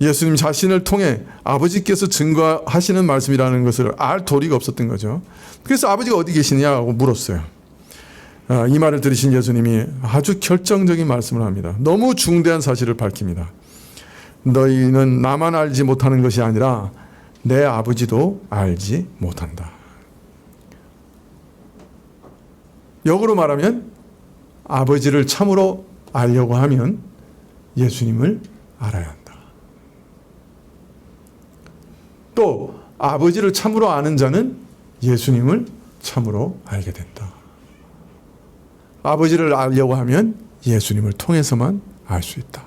예수님 자신을 통해 아버지께서 증거하시는 말씀이라는 것을 알 도리가 없었던 거죠. 그래서 아버지가 어디 계시냐고 물었어요. 이 말을 들으신 예수님이 아주 결정적인 말씀을 합니다. 너무 중대한 사실을 밝힙니다. 너희는 나만 알지 못하는 것이 아니라 내 아버지도 알지 못한다. 역으로 말하면 아버지를 참으로 알려고 하면 예수님을 알아야 한다. 또 아버지를 참으로 아는 자는 예수님을 참으로 알게 된다. 아버지를 알려고 하면 예수님을 통해서만 알 수 있다.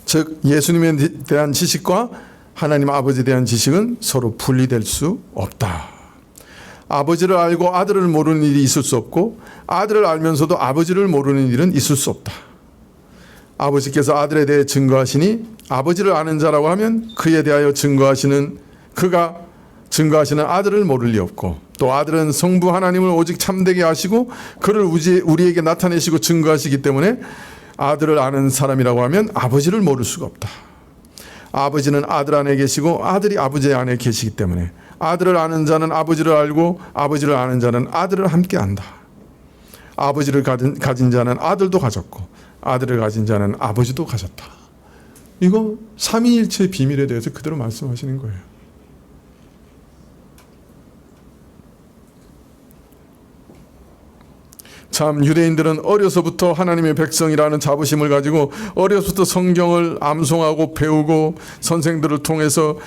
즉 예수님에 대한 지식과 하나님 아버지에 대한 지식은 서로 분리될 수 없다. 아버지를 알고 아들을 모르는 일이 있을 수 없고 아들을 알면서도 아버지를 모르는 일은 있을 수 없다. 아버지께서 아들에 대해 증거하시니 아버지를 아는 자라고 하면 그에 대하여 그가 증거하시는 아들을 모를 리 없고 또 아들은 성부 하나님을 오직 참되게 하시고 그를 우리에게 나타내시고 증거하시기 때문에 아들을 아는 사람이라고 하면 아버지를 모를 수가 없다. 아버지는 아들 안에 계시고 아들이 아버지 안에 계시기 때문에 아들을 아는 자는 아버지를 알고 아버지를 아는 자는 아들을 함께 안다. 아버지를 가진 자는 아들도 가졌고 아들을 가진 자는 아버지도 가졌다. 이거 삼위일체의 비밀에 대해서 그대로 말씀하시는 거예요. 참 유대인들은 어려서부터 하나님의 백성이라는 자부심을 가지고 어려서부터 성경을 암송하고 배우고 선생들을 통해서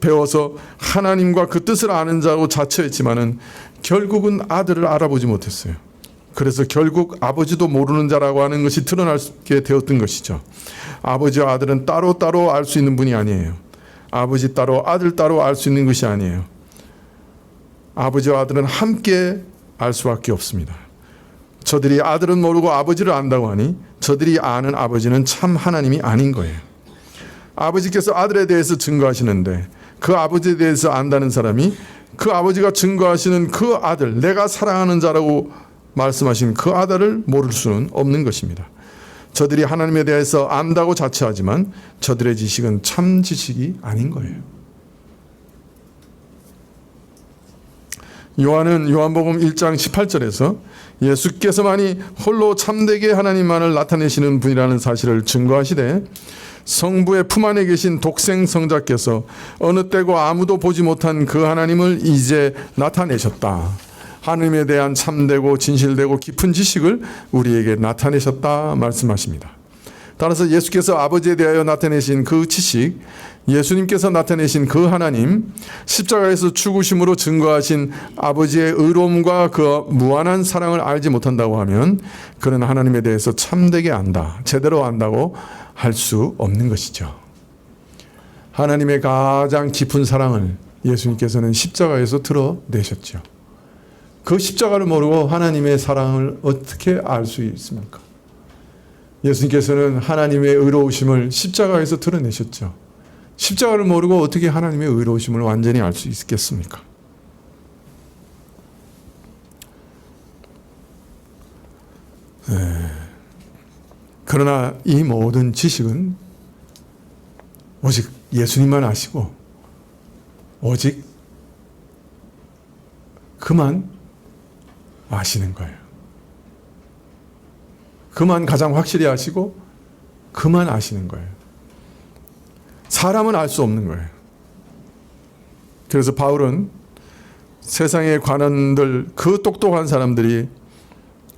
배워서 하나님과 그 뜻을 아는 자고 자처했지만은 결국은 아들을 알아보지 못했어요. 그래서 결국 아버지도 모르는 자라고 하는 것이 드러나게 되었던 것이죠. 아버지와 아들은 따로따로 알 수 있는 분이 아니에요. 아버지 따로 아들 따로 알 수 있는 것이 아니에요. 아버지와 아들은 함께 알 수밖에 없습니다. 저들이 아들은 모르고 아버지를 안다고 하니 저들이 아는 아버지는 참 하나님이 아닌 거예요. 아버지께서 아들에 대해서 증거하시는데 그 아버지에 대해서 안다는 사람이 그 아버지가 증거하시는 그 아들, 내가 사랑하는 자라고 말씀하신 그 아들을 모를 수는 없는 것입니다. 저들이 하나님에 대해서 안다고 자처하지만 저들의 지식은 참 지식이 아닌 거예요. 요한은 요한복음 1장 18절에서 예수께서만이 홀로 참되게 하나님만을 나타내시는 분이라는 사실을 증거하시되 성부의 품 안에 계신 독생 성자께서 어느 때고 아무도 보지 못한 그 하나님을 이제 나타내셨다. 하나님에 대한 참되고 진실되고 깊은 지식을 우리에게 나타내셨다 말씀하십니다. 따라서 예수께서 아버지에 대하여 나타내신 그 지식, 예수님께서 나타내신 그 하나님, 십자가에서 죽으심으로 증거하신 아버지의 의로움과 그 무한한 사랑을 알지 못한다고 하면 그는 하나님에 대해서 참되게 안다, 제대로 안다고 할 수 없는 것이죠. 하나님의 가장 깊은 사랑을 예수님께서는 십자가에서 드러내셨죠. 그 십자가를 모르고 하나님의 사랑을 어떻게 알 수 있습니까? 예수님께서는 하나님의 의로우심을 십자가에서 드러내셨죠. 십자가를 모르고 어떻게 하나님의 의로우심을 완전히 알 수 있겠습니까? 그러나 이 모든 지식은 오직 예수님만 아시고 오직 그만 아시는 거예요. 그만 가장 확실히 아시고 그만 아시는 거예요. 사람은 알 수 없는 거예요. 그래서 바울은 세상에 관한 그 똑똑한 사람들이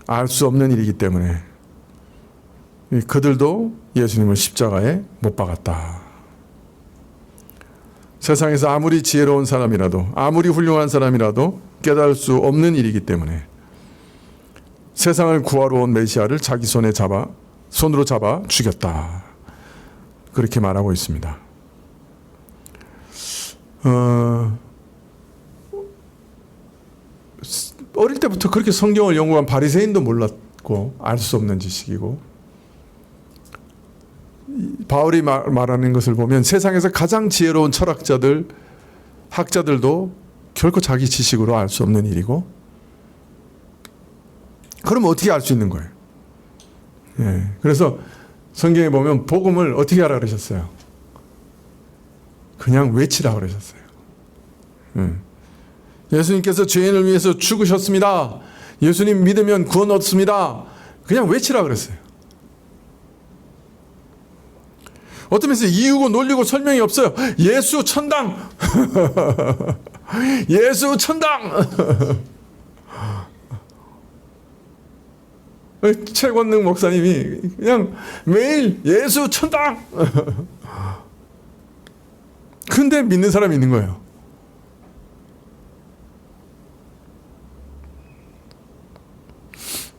알 수 없는 일이기 때문에 그들도 예수님을 십자가에 못 박았다. 세상에서 아무리 지혜로운 사람이라도 아무리 훌륭한 사람이라도 깨달을 수 없는 일이기 때문에 세상을 구하러 온 메시아를 자기 손으로 잡아 죽였다. 그렇게 말하고 있습니다. 어릴 때부터 그렇게 성경을 연구한 바리새인도 몰랐고 알 수 없는 지식이고, 바울이 말하는 것을 보면 세상에서 가장 지혜로운 철학자들, 학자들도 결코 자기 지식으로 알 수 없는 일이고, 그러면 어떻게 알 수 있는 거예요? 예. 그래서 성경에 보면 복음을 어떻게 하라 그러셨어요? 그냥 외치라 그러셨어요. 예수님께서 죄인을 위해서 죽으셨습니다. 예수님 믿으면 구원 얻습니다. 그냥 외치라 그랬어요. 어떤 면에서 이유고 놀리고 설명이 없어요. 예수 천당! 예수 천당! 최권능 목사님이 그냥 매일 예수 천당! 근데 믿는 사람이 있는 거예요.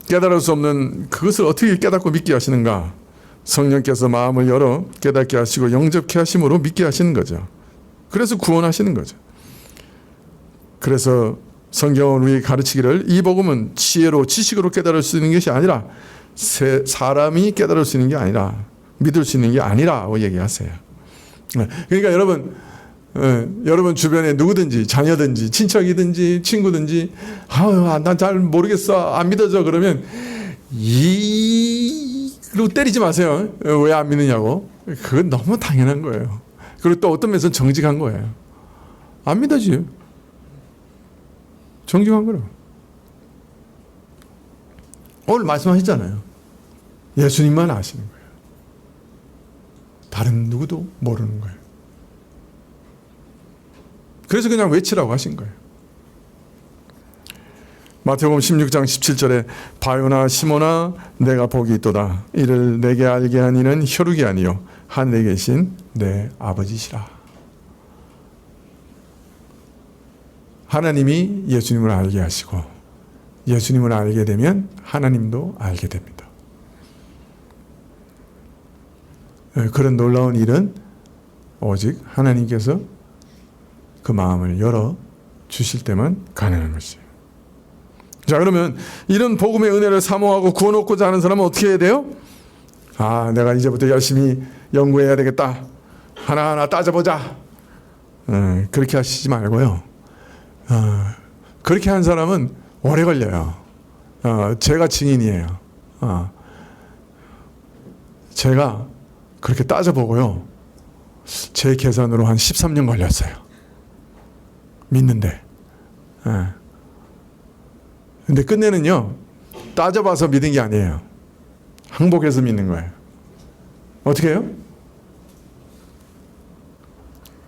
깨달을 수 없는 그것을 어떻게 깨닫고 믿게 하시는가? 성령께서 마음을 열어 깨닫게 하시고 영접케 하심으로 믿게 하시는 거죠. 그래서 구원하시는 거죠. 그래서 성경은 우리 가르치기를 이 복음은 지혜로 지식으로 깨달을 수 있는 것이 아니라 사람이 깨달을 수 있는 게 아니라 믿을 수 있는 게 아니라고 얘기하세요. 그러니까 여러분 주변에 누구든지 자녀든지 친척이든지 친구든지 난 잘 모르겠어 안 믿어져 그러면 이로 때리지 마세요. 왜 안 믿느냐고. 그건 너무 당연한 거예요. 그리고 또 어떤 면에서는 정직한 거예요. 안 믿어지요. 정직한 거로. 오늘 말씀하시잖아요. 예수님만 아시는 거예요. 다른 누구도 모르는 거예요. 그래서 그냥 외치라고 하신 거예요. 마태복음 16장 17절에 바요나 시몬아 내가 복이 있도다. 이를 내게 알게 한 이는 혈육이 아니요 하늘에 계신 내 아버지시라. 하나님이 예수님을 알게 하시고 예수님을 알게 되면 하나님도 알게 됩니다. 그런 놀라운 일은 오직 하나님께서 그 마음을 열어 주실 때만 가능한 것이에요. 자, 그러면 이런 복음의 은혜를 사모하고 구원 얻고자 하는 사람은 어떻게 해야 돼요? 내가 이제부터 열심히 연구해야 되겠다. 하나하나 따져보자. 그렇게 하시지 말고요. 그렇게 한 사람은 오래 걸려요. 제가 증인이에요. 제가 그렇게 따져보고요. 제 계산으로 한 13년 걸렸어요. 믿는데. 근데 끝내는요. 따져봐서 믿은 게 아니에요. 항복해서 믿는 거예요. 어떻게 해요?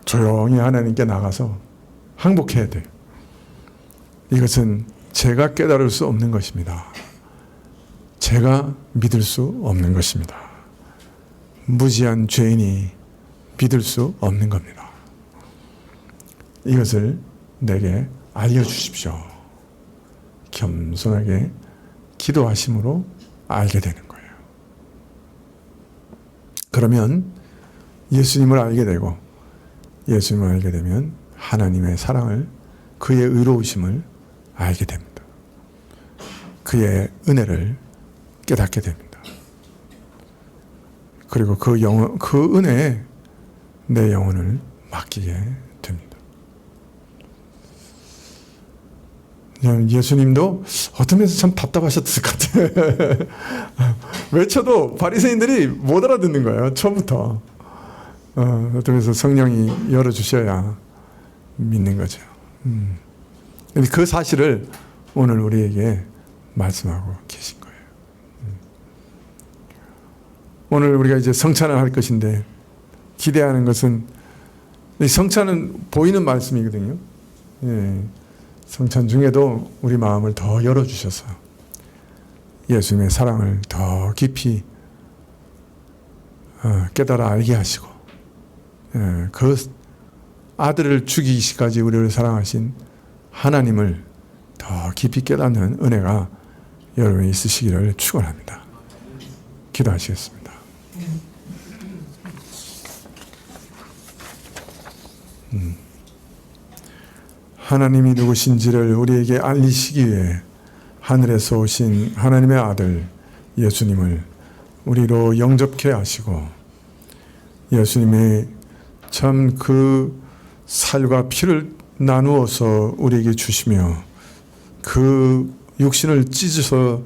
조용히 하나님께 나가서 항복해야 돼요. 이것은 제가 깨달을 수 없는 것입니다. 제가 믿을 수 없는 것입니다. 무지한 죄인이 믿을 수 없는 겁니다. 이것을 내게 알려주십시오. 겸손하게 기도하심으로 알게 되는 거예요. 그러면 예수님을 알게 되고 예수님을 알게 되면 하나님의 사랑을 그의 의로우심을 알게 됩니다. 그의 은혜를 깨닫게 됩니다. 그리고 그 은혜에 내 영혼을 맡기게 됩니다. 예수님도 어떤 면에서 참 답답하셨을 것 같아요. 외쳐도 바리새인들이 못 알아듣는 거예요. 처음부터. 어떤 면에서 성령이 열어주셔야 믿는 거죠. 그 사실을 오늘 우리에게 말씀하고 계신 거예요. 오늘 우리가 이제 성찬을 할 것인데 기대하는 것은 이 성찬은 보이는 말씀이거든요. 예. 성찬 중에도 우리 마음을 더 열어주셔서 예수님의 사랑을 더 깊이 깨달아 알게 하시고 그 아들을 죽이기까지 우리를 사랑하신 하나님을 더 깊이 깨닫는 은혜가 여러분이 있으시기를 축원합니다. 기도하시겠습니다. 하나님이 누구신지를 우리에게 알리시기 위해 하늘에서 오신 하나님의 아들 예수님을 우리로 영접케 하시고 예수님의 참 그 살과 피를 나누어서 우리에게 주시며 그 육신을 찢어서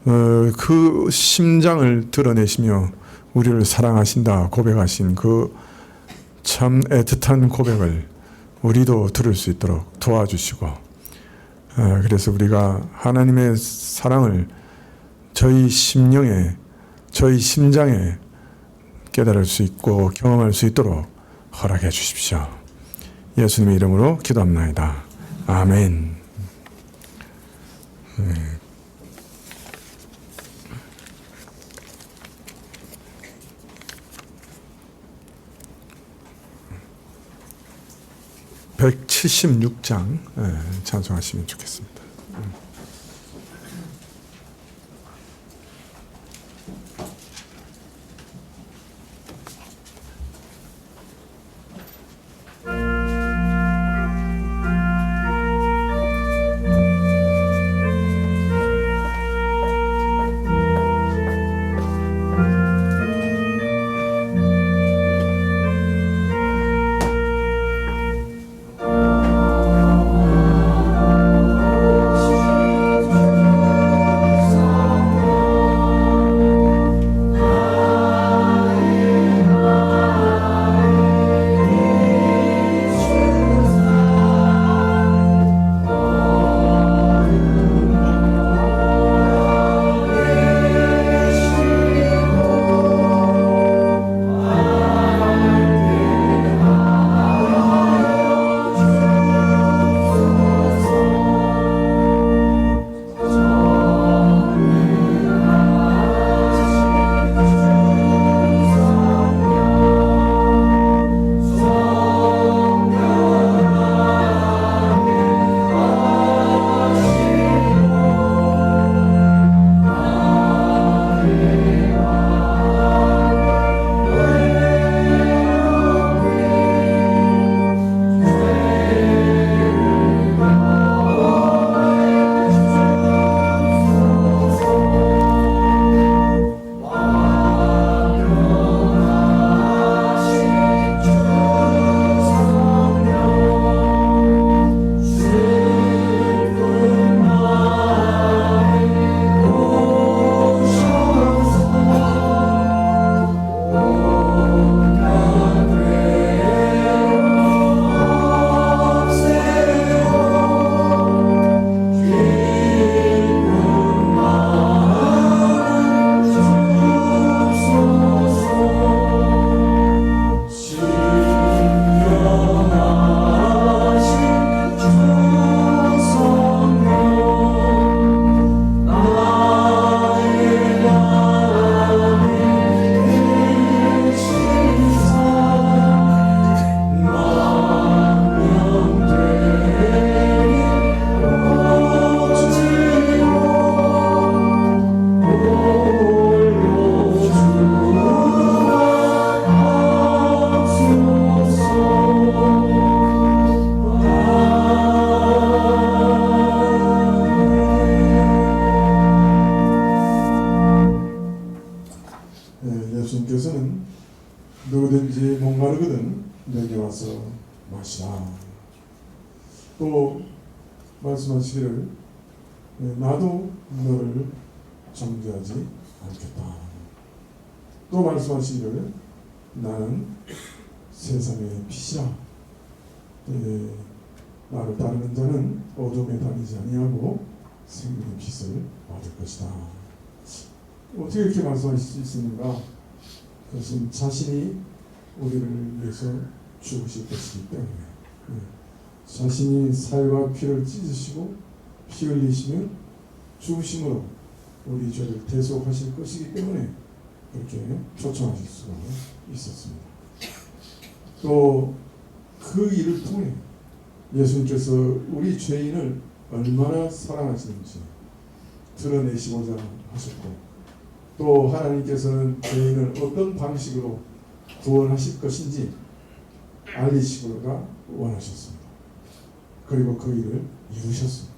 그 심장을 드러내시며 우리를 사랑하신다 고백하신 그 참 애틋한 고백을 우리도 들을 수 있도록 도와주시고, 그래서 우리가 하나님의 사랑을 저희 심령에, 저희 심장에 깨달을 수 있고 경험할 수 있도록 허락해 주십시오. 예수님의 이름으로 기도합나이다. 아멘. 176장 찬송하시면 좋겠습니다. 예수님께서는 누구든지 목마르거든 내게 와서 마시라. 또 말씀하시기를 나도 너를 정죄하지 않겠다. 또 말씀하시기를 나는 세상의 빛이라. 나를 따르는 자는 어둠에 다니지 아니하고 생명의 빛을 받을 것이다. 어떻게 이렇게 말씀하실 수 있습니까? 그것은 자신이 우리를 위해서 죽으실 것이기 때문에, 자신이 살과 피를 찢으시고 피 흘리시며 죽으심으로 우리 죄를 대속하실 것이기 때문에 그렇게 초청하실 수가 있었습니다. 또 그 일을 통해 예수님께서 우리 죄인을 얼마나 사랑하시는지 드러내시고자 하셨고, 또 하나님께서는 죄인을 어떤 방식으로 구원하실 것인지 알리시고가 원하셨습니다. 그리고 그 일을 이루셨습니다.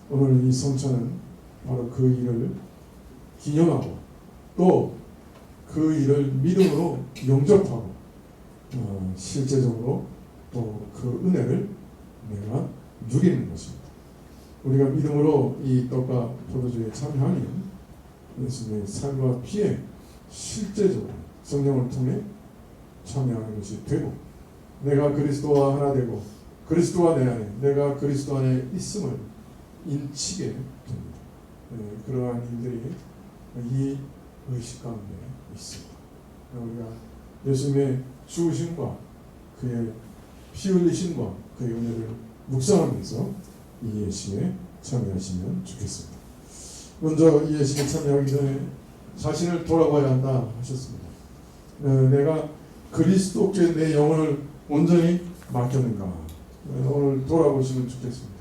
오늘 이 성찬은 바로 그 일을 기념하고 또 그 일을 믿음으로 영접하고 실제적으로 또 그 은혜를 내가 누리는 것입니다. 우리가 믿음으로 이 떡과 포도주에 참여하면 예수님의 살과 피에 실제적으로 성령을 통해 참여하는 것이 되고, 내가 그리스도와 하나 되고 그리스도와 내 안에, 내가 그리스도 안에 있음을 인치게 됩니다. 그러한 일들이 이 의식 가운데 있습니다. 우리가 예수님의 죽으심과 그의 피 흘리심과 그의 은혜를 묵상하면서 이 예식에 참여하시면 좋겠습니다. 먼저 이 예식에 참여하기 전에 자신을 돌아봐야 한다 하셨습니다. 내가 그리스도께 내 영혼을 온전히 맡겼는가, 오늘 돌아보시면 좋겠습니다.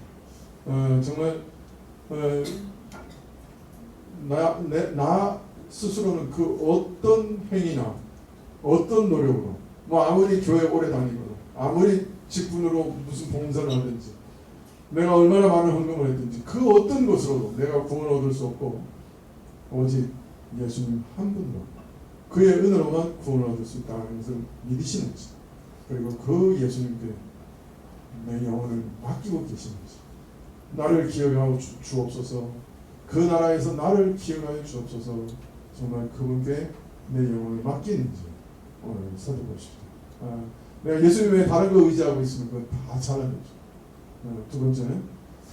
정말 나 스스로는 그 어떤 행위나 어떤 노력으로, 아무리 교회 오래 다니고 아무리 직분으로 무슨 봉사를 하든지, 내가 얼마나 많은 헌금을 했든지, 그 어떤 것으로도 내가 구원을 얻을 수 없고, 오직 예수님 한 분으로, 그의 은혜로만 구원을 얻을 수 있다는 것을 믿으시는지, 그리고 그 예수님께 내 영혼을 맡기고 계시는지, 나를 기억하여 주옵소서, 그 나라에서 나를 기억하여 주옵소서, 정말 그분께 내 영혼을 맡기는지 오늘 살펴보십시오. 내가 예수님 외에 다른 거 의지하고 있으면 그건 다 잘하는 거죠. 두 번째는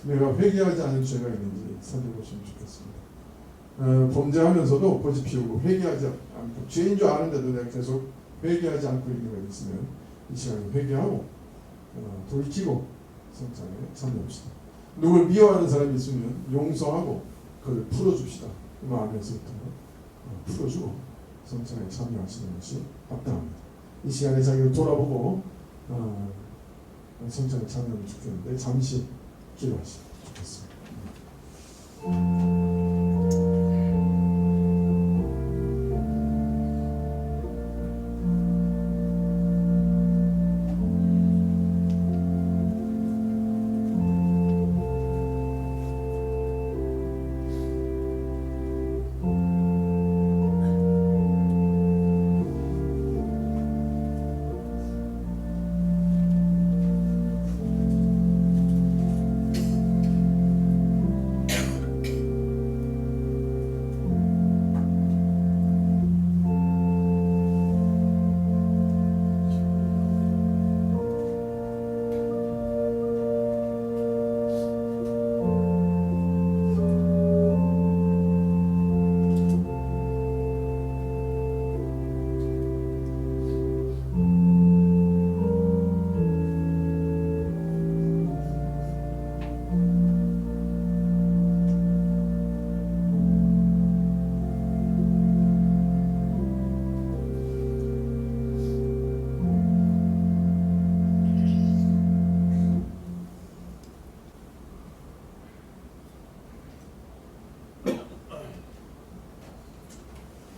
내가 회개하지 않은 죄가 있는지 살펴보시면 좋겠습니다. 범죄하면서도 고집 피우고 회개하지 않고, 죄인 줄 아는데도 내가 계속 회개하지 않고 있는 것 있으면 이 시간에 회개하고 돌이키고 성장에 참여합시다. 누굴 미워하는 사람이 있으면 용서하고 그를 풀어줍시다. 그 마음에서부터 풀어주고 성장에 참여하시는 것이 합당합니다. 이 시간에 자기를 돌아보고 성장에 참여하면 좋겠는데 잠시 기도하시면 좋겠습니다.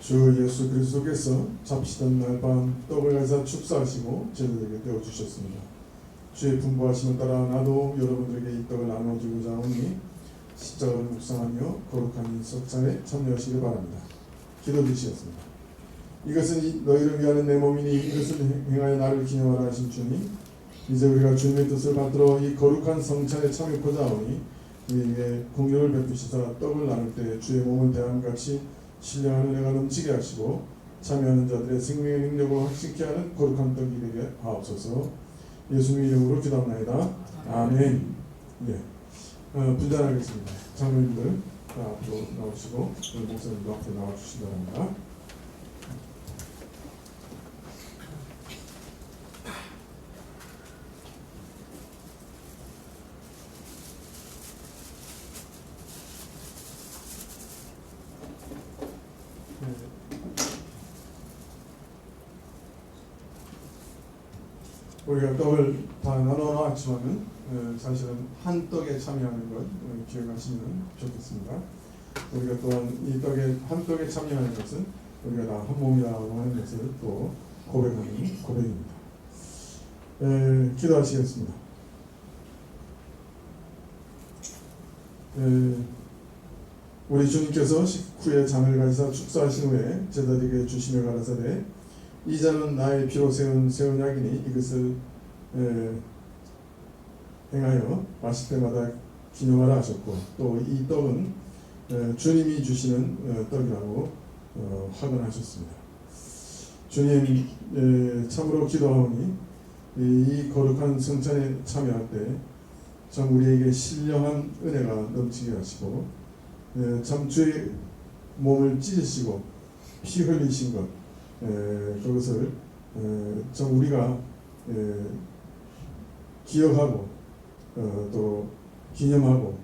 주 예수 그리스도께서 잡시던 날 밤 떡을 가사 축사하시고 제자들에게 떼어주셨습니다. 주의 분부하심을 따라 나도 여러분들에게 이 떡을 나눠주고자 하오니 십자가를 묵상하며 거룩한 이 석찬에 참여하시길 바랍니다. 기도드리시겠습니다. 이것은 너희를 위하는 내 몸이니 이것을 행하여 나를 기념하라 하신 주님, 이제 우리가 주님의 뜻을 받들어 이 거룩한 성찬에 참여하고자 하오니 우리에게 공유를 베푸시사 떡을 나눌 때 주의 몸을 대함같이 신령한 은혜가 넘치게 하시고 참여하는 자들의 생명의 능력을 확신케 하는 거룩한 떡이 되게 하옵소서. 예수님의 이름으로 기도합나이다. 아멘. 분단하겠습니다. 장로님들 앞으로 나오시고 목사님도 앞에 나와주시기 바랍니다. 우리가 떡을 다 나눠 놨지만은 사실은 한 떡에 참여하는 것 기억하시면 좋겠습니다. 우리가 또한 이 떡에 한 떡에 참여하는 것은 우리가 다 한 몸이라고 하는 것을 또 고백하는 고백입니다. 기도하시겠습니다. 우리 주님께서 식후에 잔을 가지사 축사하신 후에 제자들에게 주시며 가라사대 이 잔은 나의 피로 세운 약이니 이것을 행하여 마실 때마다 기념하라 하셨고, 또 이 떡은 주님이 주시는 떡이라고 확언하셨습니다. 주님, 참으로 기도하오니 이 거룩한 성찬에 참여할 때 참 우리에게 신령한 은혜가 넘치게 하시고, 참 주의 몸을 찢으시고 피 흘리신 것, 그것을 참 우리가 기억하고 또 기념하고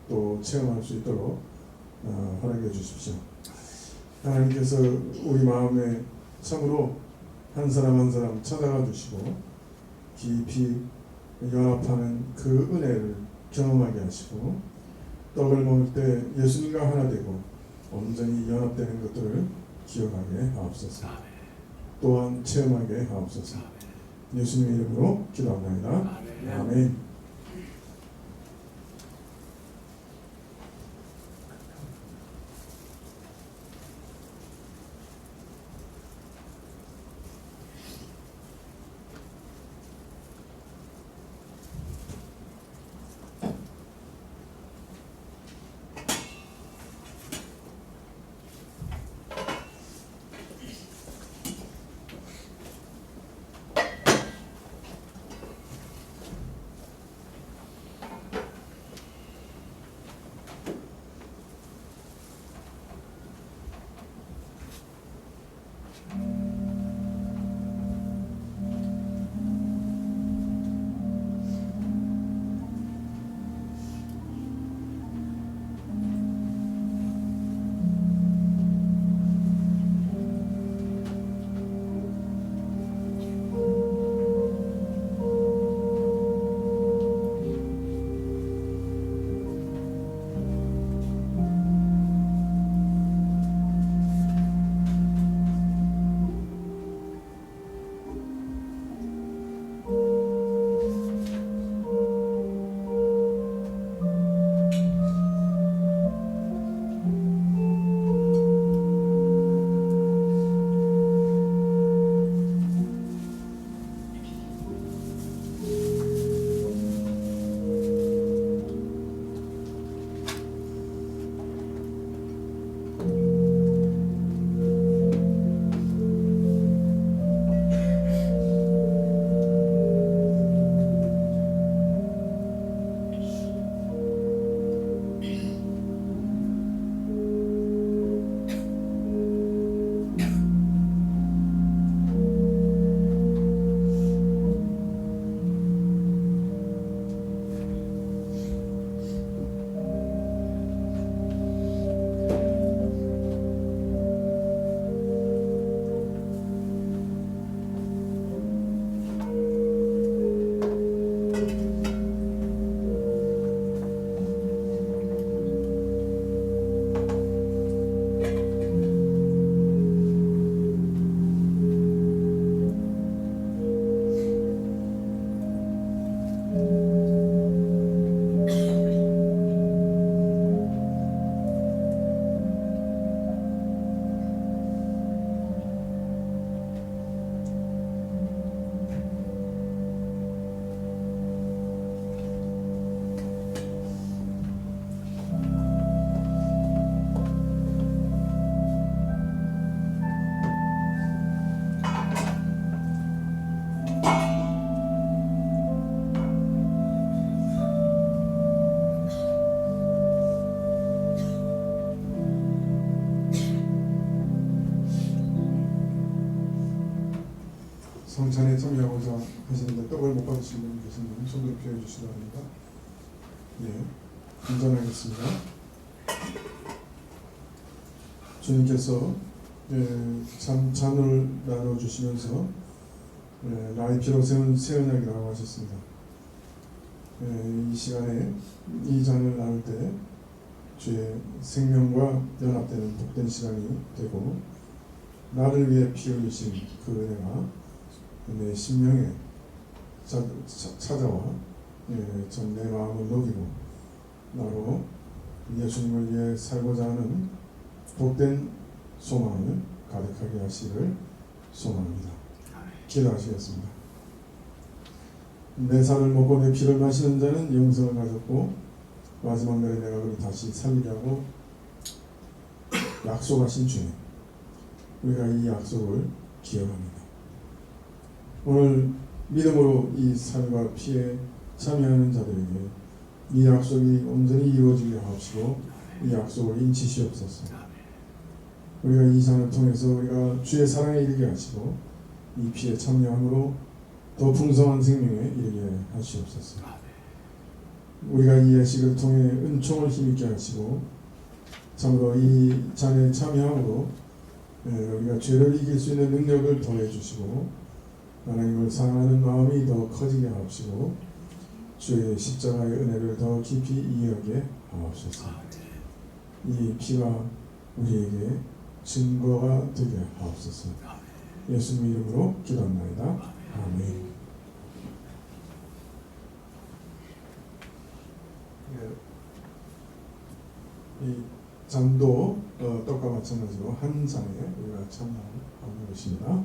또 체험할 수 있도록 허락해 주십시오. 하나님께서 우리 마음에 참으로 한 사람 한 사람 찾아가 주시고 깊이 연합하는 그 은혜를 경험하게 하시고, 떡을 먹을 때 예수님과 하나 되고 온전히 연합되는 것들을 기억하게 하옵소서. 또한 체험하게 하옵소서. 예수님의 이름으로 기도합니다. 아멘. 성찬에 참여하고자 하시는데 떡을 못 받으신 분 계신다면 손으로 표해 주시기 바랍니다. 예, 인정하겠습니다. 주님께서 참 잔을 나눠주시면서 나의 피로 세운 새 언약이라고 하셨습니다. 이 시간에 이 잔을 나눌 때 주의 생명과 연합되는 복된 시간이 되고, 나를 위해 피 흘리신 그 은혜가 내 심령에 찾아와 전 내 마음을 녹이고 나로 예수님을 위해 살고자 하는 복된 소망을 가득하게 하시기를 소망합니다. 기도하시겠습니다. 내 살을 먹고 내 피를 마시는 자는 영생을 가졌고 마지막 날에 내가 그를 다시 살리려고 약속하신 주님, 우리가 이 약속을 기억합니다. 오늘 믿음으로 이 살과 피에 참여하는 자들에게 이 약속이 온전히 이루어지게 하옵시고 이 약속을 인치시옵소서. 우리가 이 장을 통해서 우리가 주의 사랑에 이르게 하시고 이 피에 참여함으로 더 풍성한 생명에 이르게 하시옵소서. 우리가 이 예식을 통해 은총을 힘있게 하시고 참으로 이 잔에 참여함으로 우리가 죄를 이길 수 있는 능력을 더해 주시고 하나님을 사랑하는 마음이 더 커지게 하옵시고 주의 십자가의 은혜를 더 깊이 이해하게 하옵소서. 이 피가 우리에게 증거가 되게 하옵소서. 예수님 이름으로 기도합니다. 아멘. 이 잔도 떡과 마찬가지로 한 잔에 우리가 참여하는 것입니다.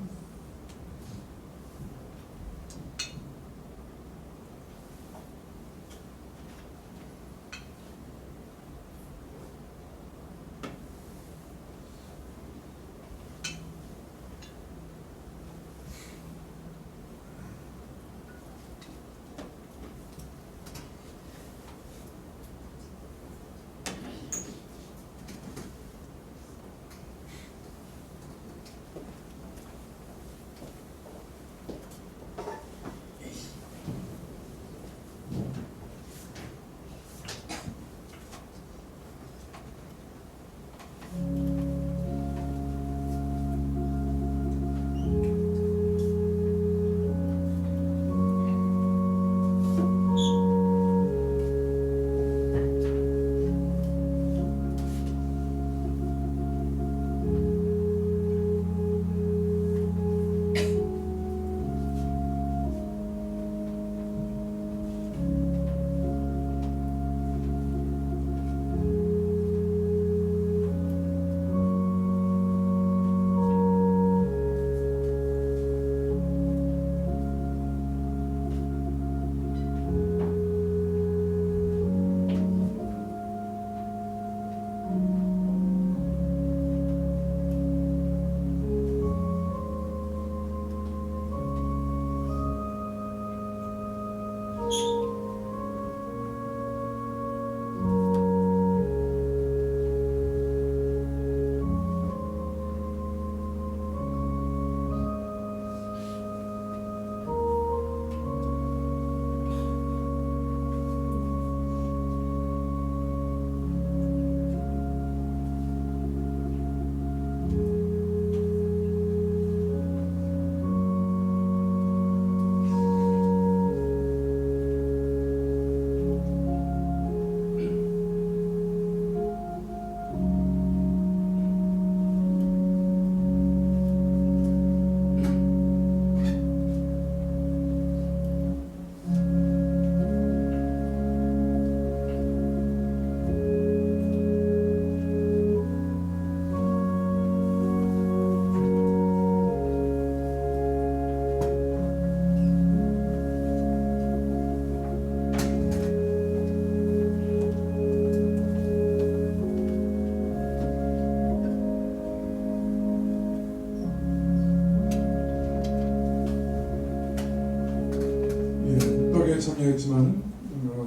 참여했지만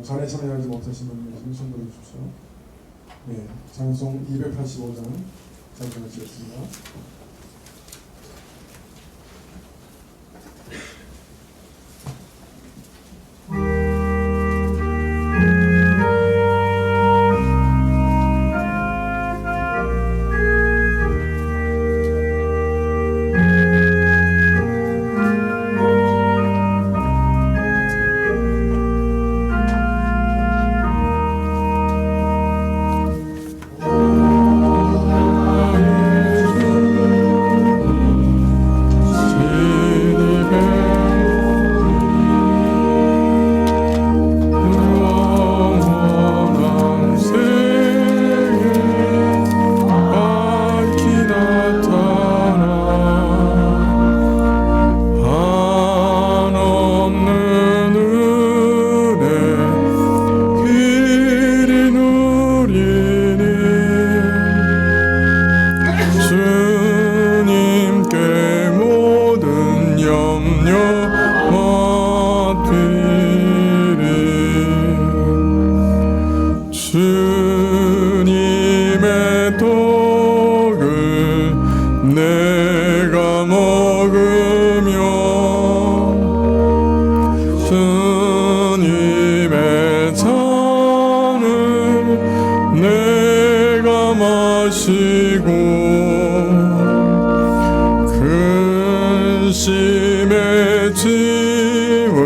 잔에 참여하지 못하신 분들 손 들어주십시오. 네, 찬송 285장 찬송하시겠습니다. 하시고 근심의 짐을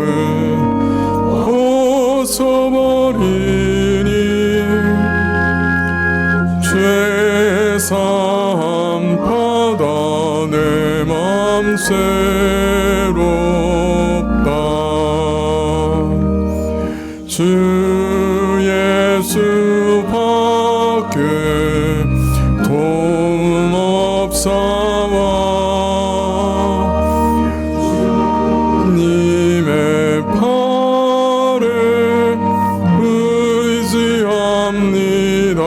벗어버리니 죄사함 받아 내 맘 새롭다. 주 예수 밖에 도움 없사와 님의 팔에 의지합니다.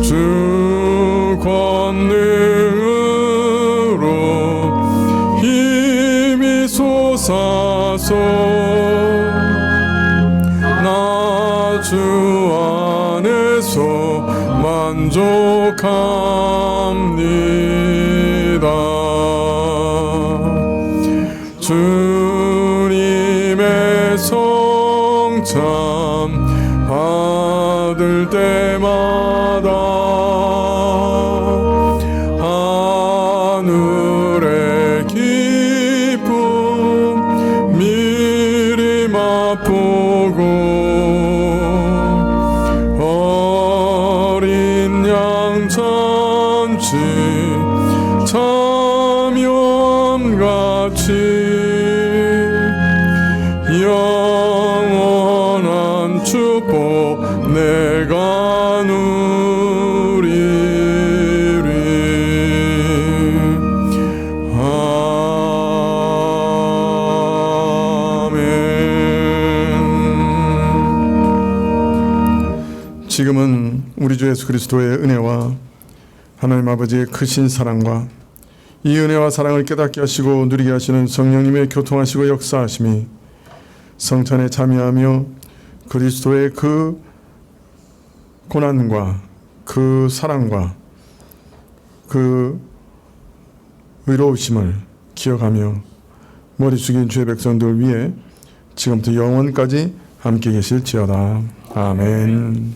주 권능으로 힘이 솟아서 나 주 안에서 만족합니다. 주님의 성참 받을 때마다 하늘의 기쁨 미리 맛보고 어린 양 잔치 참염같이 영원한 축복 내가 누리리. 아멘. 지금은 우리 주 예수 그리스도의 은혜와 하나님 아버지의 크신 사랑과 이 은혜와 사랑을 깨닫게 하시고 누리게 하시는 성령님의 교통하시고 역사하심이 성찬에 참여하며 그리스도의 그 고난과 그 사랑과 그 의로우심을 기억하며 머리 숙인 주의 백성들 위해 지금부터 영원까지 함께 계실지어다. 아멘.